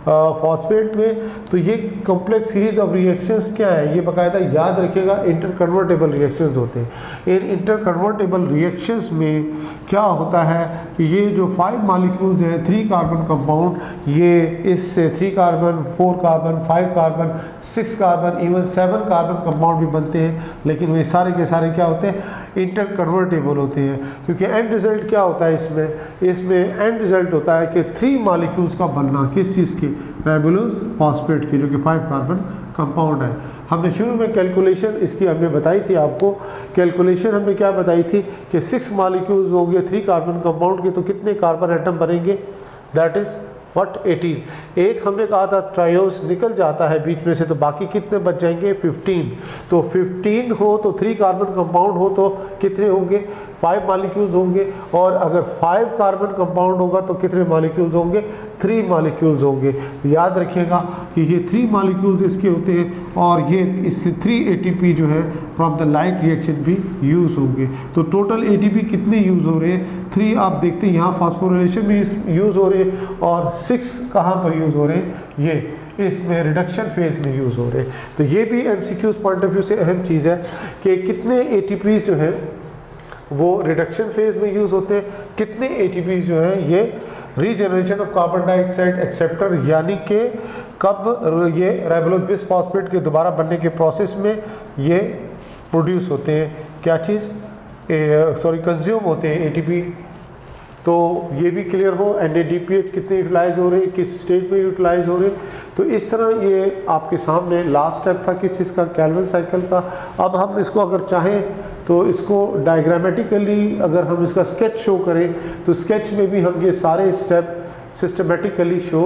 फॉस्फेट में। तो ये कॉम्प्लेक्स सीरीज ऑफ रिएक्शंस क्या है, ये बाकायदा याद रखिएगा इंटर कन्वर्टेबल रिएक्शंस होते हैं। इन इंटर कन्वर्टेबल रिएक्शंस में क्या होता है कि ये जो 5 मॉलिक्यूल्स हैं 3 कार्बन कंपाउंड, ये इससे 3 carbon 4 carbon 5 carbon 6 carbon even 7 carbon compound भी बनते हैं, लेकिन वे सारे के सारे क्या होते हैं, इंटर कन्वर्टेबल होते हैं। क्योंकि एंड रिजल्ट क्या होता है इसमें एंड रिजल्ट होता है कि 3 मॉलिक्यूल्स का बनना, किस चीज़ की, राइबोलोज फॉस्फेट की, जो कि 5 कार्बन कंपाउंड है। हमने शुरू में कैलकुलेशन इसकी हमने बताई थी आपको, कैलकुलेशन हमने क्या बताई थी कि 6 मॉलिक्यूल्स होंगे 3 कार्बन कंपाउंड के, तो कितने कार्बन एटम बनेंगे, दैट इज़ व्हाट 18। एक हमने कहा था ट्रायोस निकल जाता है बीच में से, तो बाकी कितने बच जाएंगे, 15। तो 15 हो तो 3 कार्बन कंपाउंड हो तो कितने होंगे, 5 मॉलिक्यूल्स होंगे। और अगर 5 कार्बन कंपाउंड होगा तो कितने मॉलिक्यूल्स होंगे, 3 मॉलिक्यूल्स होंगे। तो याद रखिएगा कि ये 3 मॉलिक्यूल्स इसके होते हैं और ये इससे 3 ATP जो है फ्रॉम द लाइट रिएक्शन भी यूज़ होंगे। तो टोटल ATP कितने यूज़ हो रहे हैं, 3 आप देखते हैं, यहाँ फॉस्फोरिलेशन भी यूज़ हो रहे हैं और 6 कहाँ पर यूज़ हो रहे हैं, ये इसमें रिडक्शन फेज में यूज़ हो रहे हैं। तो ये भी MCQs पॉइंट ऑफ व्यू से अहम चीज़ है कि कितने ATPs जो हैं वो रिडक्शन फेज में यूज़ होते हैं, कितने ATPs जो हैं ये regeneration of carbon dioxide acceptor, यानी कि कब ये राइबोलोज बिसफॉस्फेट के दोबारा बनने के प्रोसेस में ये प्रोड्यूस होते हैं, क्या चीज़, कंज्यूम होते हैं ATP। तो ये भी क्लियर हो, NADPH कितने यूटिलाइज हो रहे हैं, किस स्टेज में यूटिलाइज हो रहे हैं। तो इस तरह ये आपके सामने लास्ट स्टेप था किस चीज़ का, कैल्विन साइकिल का। अब हम इसको अगर चाहें तो इसको डायग्रामेटिकली अगर हम इसका स्केच शो करें तो स्केच में भी हम ये सारे स्टेप सिस्टमेटिकली शो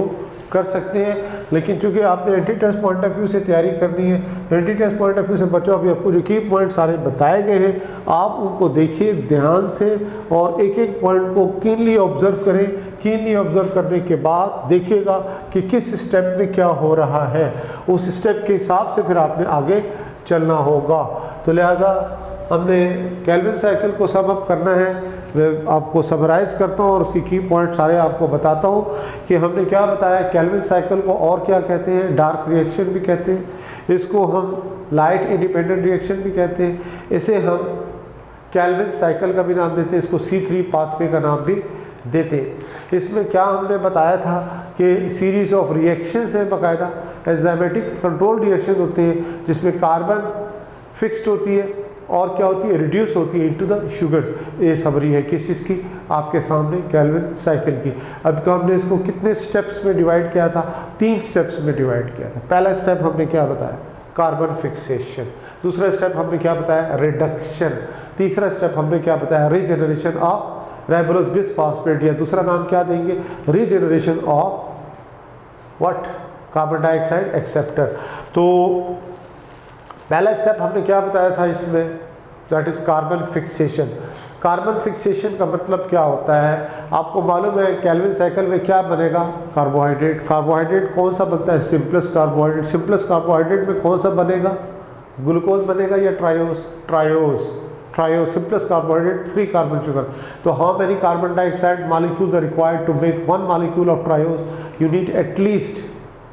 कर सकते हैं। लेकिन चूंकि आपने एंटी टेस्ट पॉइंट ऑफ व्यू से तैयारी करनी है, एंटी टेस्ट पॉइंट ऑफ व्यू से बच्चों अभी आपको जो की पॉइंट सारे बताए गए हैं आप उनको देखिए ध्यान से और एक एक पॉइंट को कीनली ऑब्जर्व करें। कीनली ऑब्जर्व करने के बाद देखिएगा कि किस स्टेप में क्या हो रहा है, उस स्टेप के हिसाब से फिर आपने आगे चलना होगा। तो लिहाजा हमने कैल्विन साइकिल को सम अप करना है, मैं आपको समराइज़ करता हूँ और उसकी की पॉइंट सारे आपको बताता हूँ कि हमने क्या बताया। कैल्विन साइकिल को और क्या कहते हैं, डार्क रिएक्शन भी कहते हैं, इसको हम लाइट इंडिपेंडेंट रिएक्शन भी कहते हैं, इसे हम केल्विन साइकिल का भी नाम देते हैं, इसको C3 पाथवे का नाम भी देते हैं। इसमें क्या हमने बताया था कि सीरीज ऑफ रिएक्शंस है, बाकायदा एंजाइमेटिक कंट्रोल रिएक्शन होते हैं जिसमें कार्बन फिक्स्ड होती है और क्या होती है, रिड्यूस होती है इनटू द शुगर्स। ये समरी है किस चीज़ की, आपके सामने केल्विन साइकिल की। अब क्या हमने इसको कितने स्टेप्स में डिवाइड किया था, 3 स्टेप्स में डिवाइड किया था। पहला स्टेप हमने क्या बताया, कार्बन फिक्सेशन। दूसरा स्टेप हमने क्या बताया, रिडक्शन। तीसरा स्टेप हमने क्या बताया, रीजनरेशन ऑफ राइबोलोज बिसफॉस्फेट, या दूसरा नाम क्या देंगे, regeneration of what, carbon dioxide acceptor. तो पहला स्टेप हमने क्या बताया था इसमें, that is carbon fixation. Carbon fixation का मतलब क्या होता है, आपको मालूम है केल्विन साइकिल में क्या बनेगा, कार्बोहाइड्रेट। कार्बोहाइड्रेट कौन सा बनता है, सिंपलेस्ट कार्बोहाइड्रेट। सिंपलेस्ट कार्बोहाइड्रेट में कौन सा बनेगा, ग्लूकोज बनेगा या triose, triose simplest carbohydrate, 3 carbon sugar. तो how many carbon dioxide molecules are required to make 1 molecule of triose, you need at least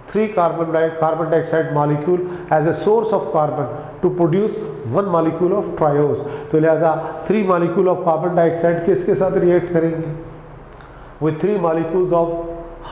3 carbon dioxide molecule as a source of carbon to produce 1 molecule of triose। तो लिहाजा 3 molecule of carbon dioxide किसके साथ react करेंगे, with 3 molecules of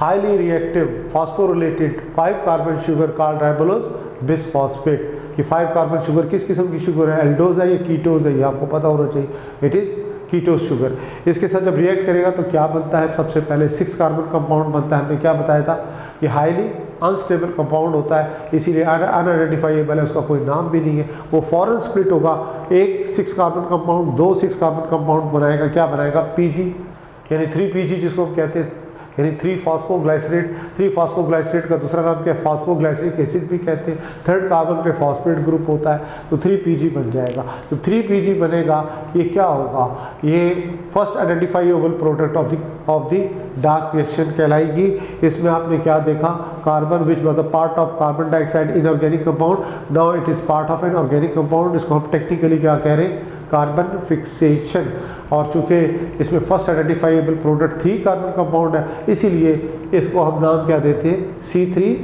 highly reactive phosphorylated 5 carbon sugar called ribulose bisphosphate। कि 5 carbon sugar किस किस्म की sugar है, एल्डोज है या कीटोज है, ये आपको पता होना चाहिए, इट इज़ कीटोज शुगर। इसके साथ जब रिएक्ट करेगा तो क्या बनता है, सबसे पहले 6 कार्बन कंपाउंड बनता है। हमने क्या बताया था कि हाईली अनस्टेबल कंपाउंड होता है, इसीलिए अनआइडेंटिफाइएबल है, उसका कोई नाम भी नहीं है। वो फॉरन स्प्लिट होगा, एक 6 कार्बन कंपाउंड 2 6 कार्बन कंपाउंड बनाएगा, क्या बनाएगा, PG, यानी 3PG जिसको हम कहते हैं, यानी 3 फॉस्फोग्लाइसरेट। 3 फॉस्फोग्लाइसरेट का दूसरा नाम क्या है, फॉस्फोग्लाइसरिक एसिड भी कहते हैं। 3rd कार्बन पे फॉस्फेट ग्रुप होता है, तो 3PG बन जाएगा। तो 3PG बनेगा, ये क्या होगा, ये first identifiable product of the dark reaction कहलाएगी। इसमें आपने क्या देखा, carbon which was a part of carbon dioxide inorganic compound, now it is part of an organic compound. इसको हम टेक्निकली क्या कह रहे हैं, कार्बन फिक्सेशन। और चूँकि इसमें first identifiable product 3 carbon compound है, इसीलिए इसको हम नाम क्या देते हैं, C3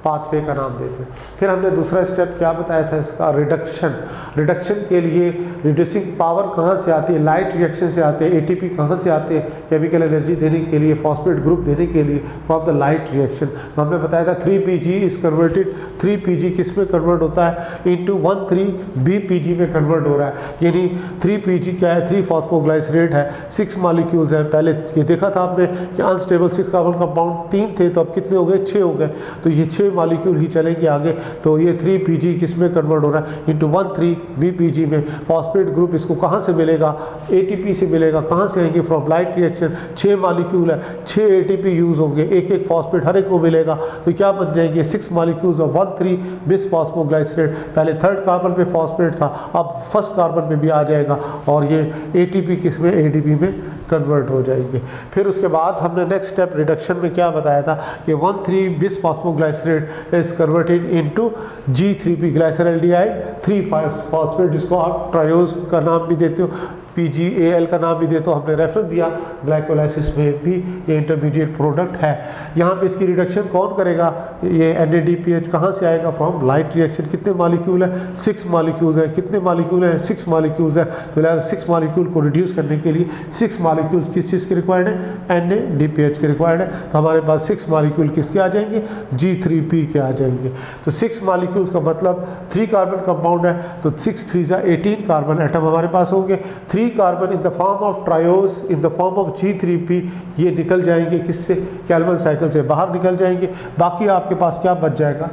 पाथवे का नाम देते हैं। फिर हमने दूसरा स्टेप क्या बताया था इसका, रिडक्शन। रिडक्शन के लिए रिड्यूसिंग पावर कहाँ से आती है, लाइट रिएक्शन से आते हैं। ATP कहाँ से आते हैं, केमिकल एनर्जी देने के लिए, फॉस्फेट ग्रुप देने के लिए, फ्रॉम द लाइट रिएक्शन। तो हमने बताया था 3PG इज कन्वर्टेड, 3PG किस में कन्वर्ट होता है, इंटू 1,3-BPG में कन्वर्ट हो रहा है। यानी 3PG क्या है, 3 फॉस्फोग्लाइसरेट है, 6 मॉलिक्यूल्स हैं। पहले ये देखा था आपने कि अनस्टेबल 6 कार्बन कंपाउंड 3 थे, तो अब कितने हो गए, 6 हो गए। तो ये 6 मॉलिक्यूल ही चलेंगे आगे। तो ये 3PG किस में कन्वर्ट हो रहा है, इंटू 1,3-BPG में। फॉस्फेट ग्रुप इसको कहाँ से मिलेगा, ATP से मिलेगा। कहाँ से आएंगे, फ्रॉम लाइट रिएक्शन। 6 मॉलिक्यूल है, 6 ATP यूज़ होंगे, एक फॉस्फेट हर एक को मिलेगा। तो क्या बन जाएंगे, 6 मॉलिक्यूल्स ऑफ 1,3-बिसफॉस्फोग्लाइसरेट। पहले 3rd कार्बन पे फॉस्फेट था, अब 1st कार्बन पे भी आ जाएगा, और ये ATP किस में, ADP में कन्वर्ट हो जाएंगे। फिर उसके बाद हमने नेक्स्ट स्टेप रिडक्शन में क्या बताया था कि one three bisphosphoglycerate is converted into G3P glyceraldehyde three phosphate, जिसको आप ट्रायोज का नाम भी देते हो, PGAL का नाम भी देते हो। हमने रेफरेंस दिया ग्लाइकोलाइसिस में भी ये इंटरमीडिएट प्रोडक्ट है। यहाँ पे इसकी रिडक्शन कौन करेगा, ये NADPH कहाँ से आएगा, फ्रॉम लाइट रिएक्शन। कितने मॉलिक्यूल है, 6 मॉलिक्यूल्स हैं। कितने मॉलिक्यूल हैं, 6 मॉलिक्यूल्स हैं। तो लिहाजा 6 मॉलिक्यूल को रिड्यूस करने के लिए 6 मॉलिक्यूल्स किस चीज़ के रिक्वायर्ड है, NADPH के रिक्वायर्ड है। तो हमारे पास 6 मॉलिक्यूल किसके आ जाएंगे, G3P के आ जाएंगे। तो 6 मॉलिक्यूल्स का मतलब 3 कार्बन कंपाउंड है, तो 6 3 18 कार्बन एटम हमारे पास होंगे। 3 carbon in the form of triose in the form of G3P, ये निकल जाएंगे किससे, केल्विन साइकिल से बाहर निकल जाएंगे। बाकी आपके पास क्या बच जाएगा,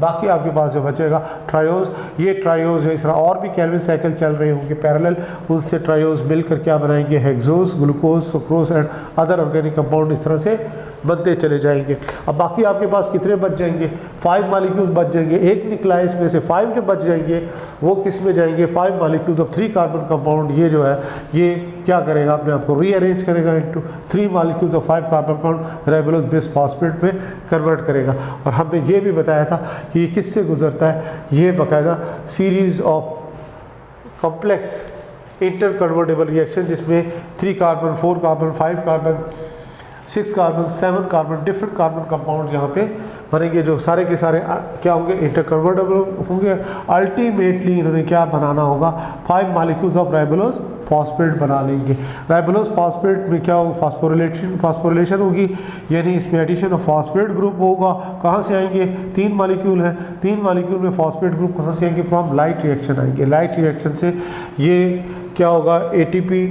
बाकी आपके पास जो बचेगा ट्रायोज। ये ट्रायोज है, इस तरह और भी केल्विन साइकिल चल रहे होंगे पैरेलल, उनसे ट्रायोज मिलकर क्या बनाएंगे, hexose, glucose, sucrose and other organic compound इस तरह से बनते चले जाएंगे। अब बाकी आपके पास कितने बच जाएंगे, 5 मॉलिक्यूल बच जाएंगे। एक निकला है इसमें से 5 जो बच जाएंगे वो किस में जाएंगे, 5 मॉलिक्यूल्स ऑफ 3 कार्बन कंपाउंड। ये जो है ये क्या करेगा, अपने आप को रीअरेंज करेगा into 3 molecules of 5 carbon compound राइबोलोज bisphosphate में कन्वर्ट करेगा। और हमने ये भी बताया था कि ये किससे गुजरता है, ये बाकायदा series of complex inter convertible reaction, जिसमें 3 carbon 4 carbon 5 carbon 6 carbon 7 carbon different carbon compound यहाँ पे बनेंगे जो सारे के सारे क्या होंगे, इंटरकन्वर्टेबल होंगे। अल्टीमेटली इन्होंने क्या बनाना होगा, 5 मॉलिक्यूल्स ऑफ राइबोलोज फॉस्फेट बना लेंगे। राइबोलोज फॉस्फेट में क्या होगा, फास्फोरिलेशन होगी, यानी इसमें एडिशन ऑफ फॉस्फेट ग्रुप होगा। कहाँ से आएंगे, 3 मॉलिक्यूल हैं, 3 मॉलिक्यूल में फॉस्फेट ग्रुप कहाँ से आएंगे, फ्रॉम लाइट रिएक्शन आएंगे। लाइट रिएक्शन से ये क्या होगा, एटीपी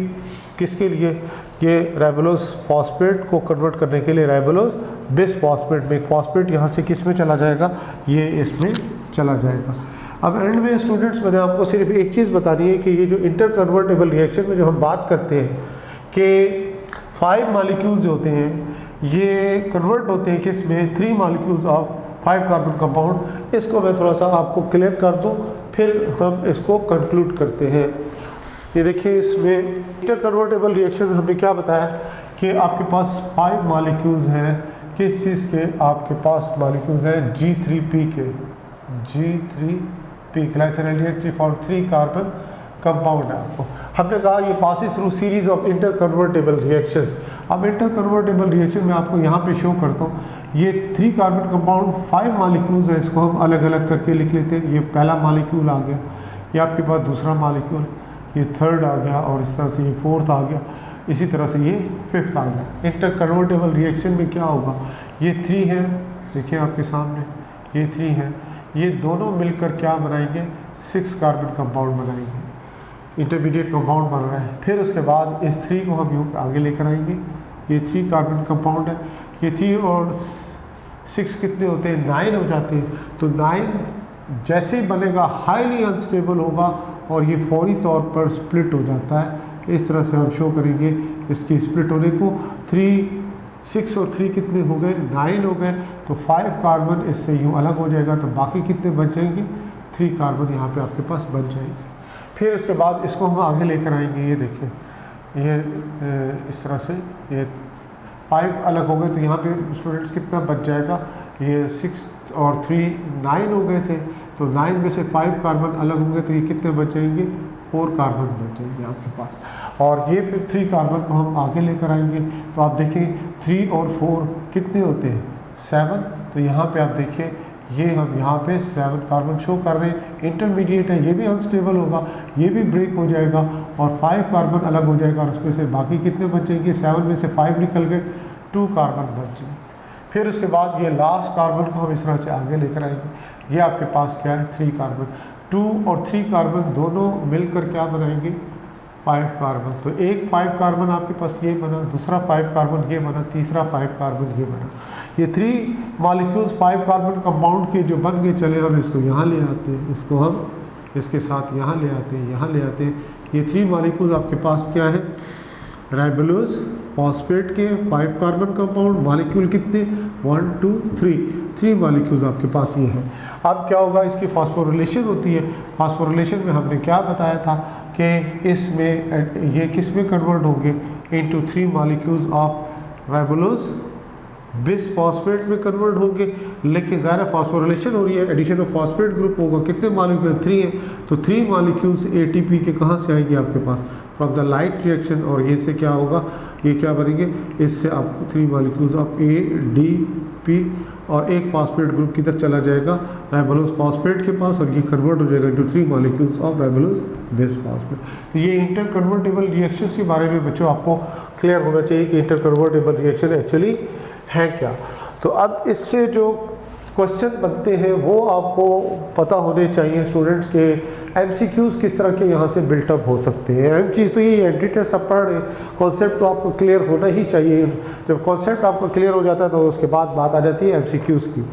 किसके लिए, ये राइबोलोज फॉस्फेट को कन्वर्ट करने के लिए राइबोलोज बिस फॉस्फेट में, फॉस्फेट यहाँ से किस में चला जाएगा, ये इसमें चला जाएगा। अब एंड में स्टूडेंट्स मैंने आपको सिर्फ एक चीज़ बतानी है कि ये जो इंटरकन्वर्टेबल रिएक्शन में जो हम बात करते हैं कि 5 मॉलिक्यूल्स होते हैं ये कन्वर्ट होते हैं किस में, 3 मॉलिक्यूल्स ऑफ 5 कार्बन कंपाउंड। इसको मैं थोड़ा सा आपको क्लियर कर दूं, फिर हम इसको कंक्लूड करते हैं। ये देखिए इसमें इंटरकन्वर्टेबल रिएक्शन में हमने क्या बताया कि आपके पास 5 मॉलिक्यूल्स हैं, किस चीज़ के, आपके पास मॉलिक्यूल्स हैं G3P के, G3P ग्लाइसिनोलेट 3 कार्बन कंपाउंड है। आपको हमने कहा ये passes through series of interconvertible reactions. अब इंटरकन्वर्टेबल रिएक्शन में आपको यहाँ पे शो करता हूँ, ये 3 कार्बन कंपाउंड 5 मॉलिक्यूल्स है, इसको हम अलग अलग करके लिख लेते हैं। ये पहला मॉलिक्यूल आ गया, ये आपके पास दूसरा मॉलिक्यूल, ये थर्ड आ गया, और इस तरह से ये फोर्थ आ गया, इसी तरह से ये फिफ्थ आ गया। इंटरकन्वर्टेबल रिएक्शन में क्या होगा, ये 3 है, देखिए आपके सामने ये 3 है, ये दोनों मिलकर क्या बनाएंगे, 6 कार्बन कंपाउंड बनाएंगे, इंटरमीडिएट कंपाउंड बन रहा है। फिर उसके बाद इस 3 को हम यूँ आगे लेकर आएंगे, ये 3 कार्बन कंपाउंड है, ये 3 और 6 कितने होते हैं, 9 हो जाते हैं। तो 9 जैसे ही बनेगा हाईली अनस्टेबल होगा और ये फौरी तौर पर स्प्लिट हो जाता है। इस तरह से हम शो करेंगे इसकी स्प्लिट होने को। 6 और 3 कितने हो गए, 9 हो गए, तो 5 कार्बन इससे यूँ अलग हो जाएगा, तो बाकी कितने बच जाएंगे, 3 कार्बन यहाँ पे आपके पास बच जाएंगे। फिर उसके बाद इसको हम आगे लेकर आएंगे, ये देखिए ये इस तरह से ये 5 अलग हो गए, तो यहाँ पे स्टूडेंट्स कितना बच जाएगा, ये 6 और 3 9 हो गए थे, तो 9 में से 5 कार्बन अलग होंगे, तो ये कितने बच जाएंगे, 4 कार्बन बच जाएंगे आपके पास। और ये फिर 3 कार्बन को हम आगे लेकर आएंगे, तो आप देखिए 3 और 4 कितने होते हैं, 7। तो यहाँ पे आप देखिए ये हम यहाँ पे 7 कार्बन शो कर रहे हैं, इंटरमीडिएट है, ये भी अनस्टेबल होगा, ये भी ब्रेक हो जाएगा और 5 कार्बन अलग हो जाएगा, और उसमें से बाकी कितने बच जाएंगे, 7 में से 5 निकल गए, 2 कार्बन बच जाएंगे। फिर उसके बाद ये लास्ट कार्बन को हम इस तरह से आगे लेकर आएंगे, ये आपके पास क्या है, 3 कार्बन, 2 और 3 कार्बन दोनों मिलकर क्या बनाएंगे, 5 कार्बन। तो एक 5 कार्बन आपके पास ये बना, दूसरा 5 कार्बन ये बना, तीसरा 5 कार्बन ये बना। ये 3 मॉलिक्यूल्स 5 कार्बन कंपाउंड के जो बन गए, चले हम इसको यहाँ ले आते हैं, इसको हम इसके साथ यहाँ ले आते हैं, यहाँ ले आते हैं। ये 3 मॉलिक्यूल्स आपके पास क्या है, राइबोलोज फॉस्फेट के 5 कार्बन कंपाउंड, मॉलिक्यूल कितने, 1 2 3 मॉलिक्यूल्स आपके पास ये हैं। अब क्या होगा, इसकी फास्फोरिलेशन होती है। फास्फोरिलेशन में हमने क्या बताया था कि इसमें ये किस में कन्वर्ट होंगे, into 3 molecules of राइबोलोज bis phosphate में कन्वर्ट होंगे। लेकिन ज़ाहिर फास्फोरिलेशन हो रही है, एडिशन ऑफ फॉस्फेट ग्रुप होगा, कितने मॉलिक्यूल, 3 है, तो 3 मॉलिक्यूल्स एटीपी के कहाँ से आएंगे आपके पास, फ्रॉम द लाइट रिएक्शन, और ये से क्या होगा, ये क्या बनेंगे, इससे आपको 3 मॉलिक्यूल्स ऑफ ADP और एक फॉस्फेट ग्रुप किधर चला जाएगा, राइबोलोज फॉस्फेट के पास, और ये कन्वर्ट हो जाएगा into 3 molecules of राइबोलोज base phosphate. तो ये इंटर कन्वर्टेबल रिएक्शंस के बारे में बच्चों आपको क्लियर होना चाहिए कि इंटर कन्वर्टेबल रिएक्शन एक्चुअली है क्या। तो अब इससे जो क्वेश्चन बनते हैं वो आपको पता होने चाहिए स्टूडेंट्स के, MCQs किस तरह के यहाँ से बिल्टअप हो सकते हैं। अहम चीज़ तो ये एंट्री टेस्ट आप पढ़ रहे हैं, कॉन्सेप्ट तो आपको क्लियर होना ही चाहिए। जब कॉन्सेप्ट आपको क्लियर हो जाता है तो उसके बाद बात आ जाती है MCQs की।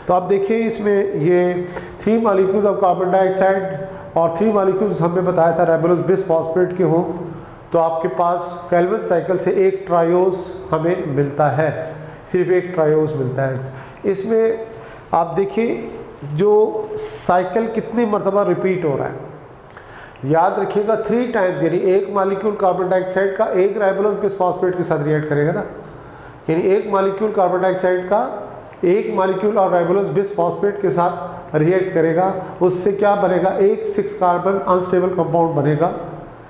तो आप देखिए इसमें ये 3 मॉलिक्यूल्स ऑफ कार्बन डाइऑक्साइड और 3 मॉलिक्यूल्स हमने बताया था राइबोलोज बिस फॉस्फेट के हों, तो आपके पास कैल्विन साइकिल से एक ट्रायोज हमें मिलता है, सिर्फ एक ट्रायोज मिलता है। इसमें आप देखिए जो साइकिल कितनी मरतबा रिपीट हो रहा है, याद रखिएगा 3 टाइम्स, यानी एक मॉलिक्यूल कार्बन डाइऑक्साइड का एक राइबोलोज बिस फॉस्फेट के साथ रिएक्ट करेगा ना, यानी एक मॉलिक्यूल कार्बन डाइऑक्साइड का एक मॉलिक्यूल और राइबोलोज बिस फॉस्फेट के साथ रिएक्ट करेगा, उससे क्या बनेगा, एक 6 कार्बन अनस्टेबल कंपाउंड बनेगा।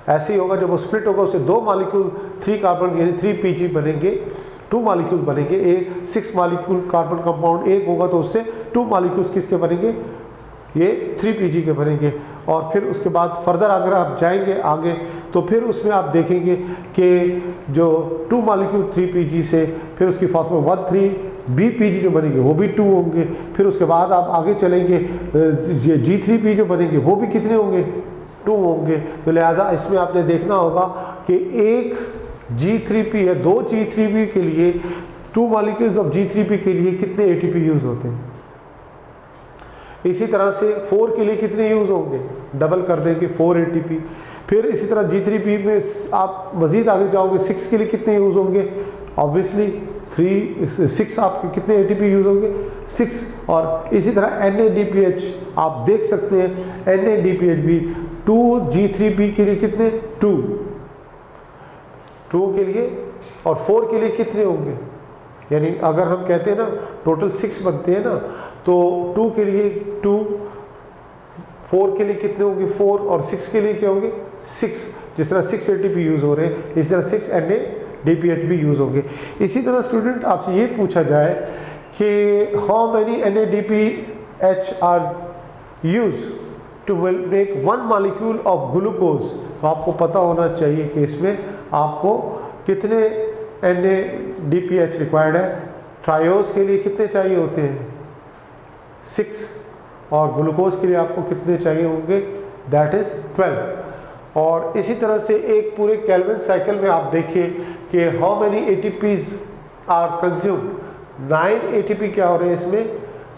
ऐसे ही होगा जब वो स्प्लिट होगा उससे 2 मॉलिक्यूल 3 कार्बन यानी 3 PG बनेंगे, 2 मॉलिक्यूल बनेंगे। 6 मॉलिक्यूल कार्बन कंपाउंड एक होगा तो उससे 2 मॉलिक्यूल्स किसके बनेंगे, ये 3Pg के बनेंगे। और फिर उसके बाद फर्दर अगर आप जाएंगे आगे तो फिर उसमें आप देखेंगे कि जो 2 मॉलिक्यूल 3Pg से फिर उसकी फॉस्फो 1,3-BPG जो बनेंगे वो भी 2 होंगे। फिर उसके बाद आप आगे चलेंगे G3P जो बनेंगे वो भी कितने होंगे, 2 होंगे। तो लिहाजा इसमें आपने देखना होगा कि एक G3P है, 2 G3P के लिए 2 मॉलिक्यूल्स ऑफ G3P के लिए कितने ATP यूज़ होते हैं। इसी तरह से 4 के लिए कितने यूज़ होंगे, डबल कर देंगे 4 ATP। फिर इसी तरह G3P में आप मज़ीद आगे जाओगे 6 के लिए कितने यूज़ होंगे, ऑब्वियसली 6 आपके कितने ATP यूज़ होंगे, 6। और इसी तरह NADPH आप देख सकते हैं, NADPH भी 2 G3P के लिए कितने, 2 के लिए, और 4 के लिए कितने होंगे, यानी अगर हम कहते हैं ना टोटल 6 बनते हैं ना, तो 2 के लिए 2, 4 के लिए कितने होंगे 4, और 6 के लिए क्या होंगे 6। जिस तरह 6 ATP यूज़ हो रहे हैं इसी तरह 6 NADPH भी यूज़ होंगे। इसी तरह स्टूडेंट आपसे ये पूछा जाए कि how many NADPH are used to make 1 molecule of glucose, तो आपको पता होना चाहिए कि इसमें आपको कितने NADPH रिक्वायर्ड है। ट्रायोज के लिए कितने चाहिए होते हैं 6, और ग्लूकोज के लिए आपको कितने चाहिए होंगे, दैट इज़ 12। और इसी तरह से एक पूरे केल्विन साइकिल में आप देखिए कि how many ATPs are consume, 9 ATP क्या हो रहे हैं इसमें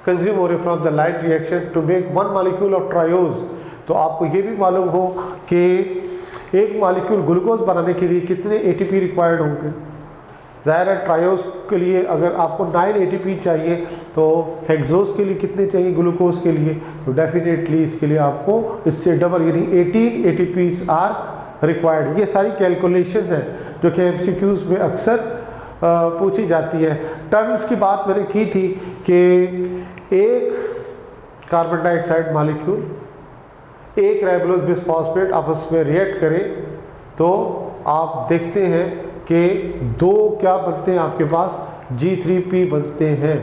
कंज्यूम हो रहे from the light reaction to make 1 molecule of triose. तो आपको ये भी मालूम हो कि एक मॉलिक्यूल ग्लूकोज बनाने के लिए कितने ATP रिक्वायर्ड होंगे। ज़ाहिर है ट्रायोज के लिए अगर आपको 9 ATP चाहिए तो हेक्सोज के लिए कितने चाहिए ग्लूकोज के लिए, तो डेफिनेटली इसके लिए आपको इससे डबल यानी 18 ATPs आर रिक्वायर्ड। ये सारी कैलकुलेशंस हैं जो कि MCQs में अक्सर पूछी जाती है। टर्म्स की बात मैंने की थी कि एक कार्बन डाइऑक्साइड मॉलिक्यूल एक राइबोलोज बिसफॉस्फेट आपस में रिएक्ट करें तो आप देखते हैं कि 2 क्या बनते हैं आपके पास G3P बनते हैं।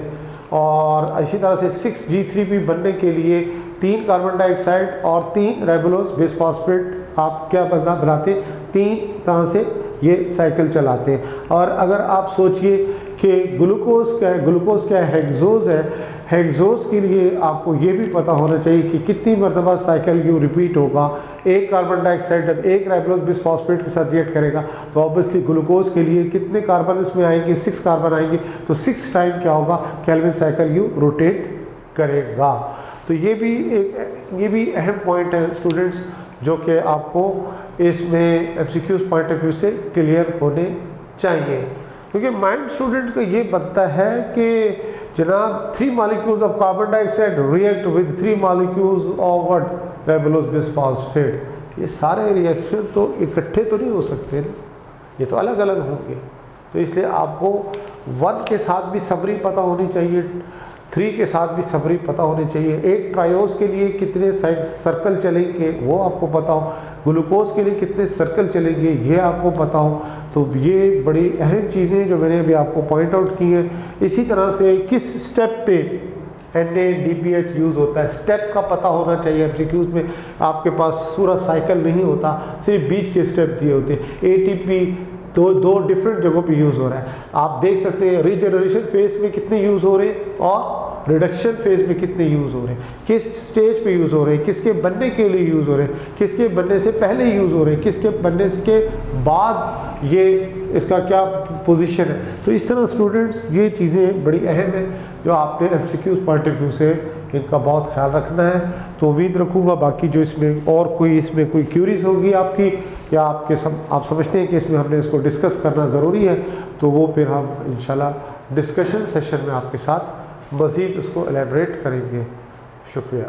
और इसी तरह से 6 G3P बनने के लिए 3 कार्बन डाइऑक्साइड और 3 राइबोलोज बिसफॉस्फेट आप क्या बनाते हैं, 3 तरह से ये साइकिल चलाते हैं। और अगर आप सोचिए कि ग्लूकोज क्या है, ग्लूकोज क्या है, हेक्सोज है। हेक्सोज के लिए आपको ये भी पता होना चाहिए कि कितनी मरतबा साइकिल यू रिपीट होगा। एक कार्बन डाइऑक्साइड जब एक राइबोलोज बिसफॉस्फेट के साथ रिएक्ट करेगा तो ऑब्वियसली ग्लूकोज के लिए कितने कार्बन इसमें आएंगे, 6 कार्बन आएंगे, तो 6 टाइम क्या होगा केल्विन साइकिल यू रोटेट करेगा। तो ये भी अहम पॉइंट है स्टूडेंट्स जो कि आपको इसमें MCQs पॉइंट ऑफ व्यू से क्लियर होने चाहिए। क्योंकि माइंड स्टूडेंट का ये बनता है कि जनाब 3 molecules of carbon dioxide react with 3 molecules of what राइबोलोज bisphosphate, ये सारे रिएक्शन तो इकट्ठे तो नहीं हो सकते ना, ये तो अलग अलग होंगे। तो इसलिए आपको 1 के साथ भी समरी पता होनी चाहिए, 3 के साथ भी समरी पता होनी चाहिए। एक ट्रायोज के लिए कितने सर्कल चलेंगे वो आपको पता हो, ग्लूकोज के लिए कितने सर्कल चलेंगे ये आपको पता हो। तो ये बड़ी अहम चीज़ें जो मैंने अभी आपको पॉइंट आउट की हैं। इसी तरह से किस स्टेप पे NADPH यूज़ होता है, स्टेप का पता होना चाहिए। MCQs में आपके पास पूरा साइकिल नहीं होता, सिर्फ बीच के स्टेप दिए होते हैं। ATP दो डिफरेंट जगहों पे यूज़ हो रहा है। आप देख सकते हैं रीजनरेशन फेज में कितने यूज़ हो रहे हैं और रिडक्शन फेज में कितने यूज़ हो रहे हैं, किस स्टेज पे यूज़ हो रहे हैं, किसके बनने के लिए यूज़ हो रहे हैं, किसके बनने से पहले यूज़ हो रहे हैं, किसके बनने के बाद ये इसका क्या पोजीशन है। तो इस तरह स्टूडेंट्स ये चीज़ें बड़ी अहम हैं जो आपने MCQs पॉइंट ऑफ व्यू से इनका बहुत ख्याल रखना है। तो उम्मीद रखूँगा बाकी जो इसमें और इसमें कोई क्यूरीज होगी आपकी या आप समझते हैं कि इसमें हमने इसको डिस्कस करना ज़रूरी है तो वो फिर हम इंशाल्लाह डिस्कशन सेशन में आपके साथ मज़ीद उसको एलेबरेट करेंगे। शुक्रिया।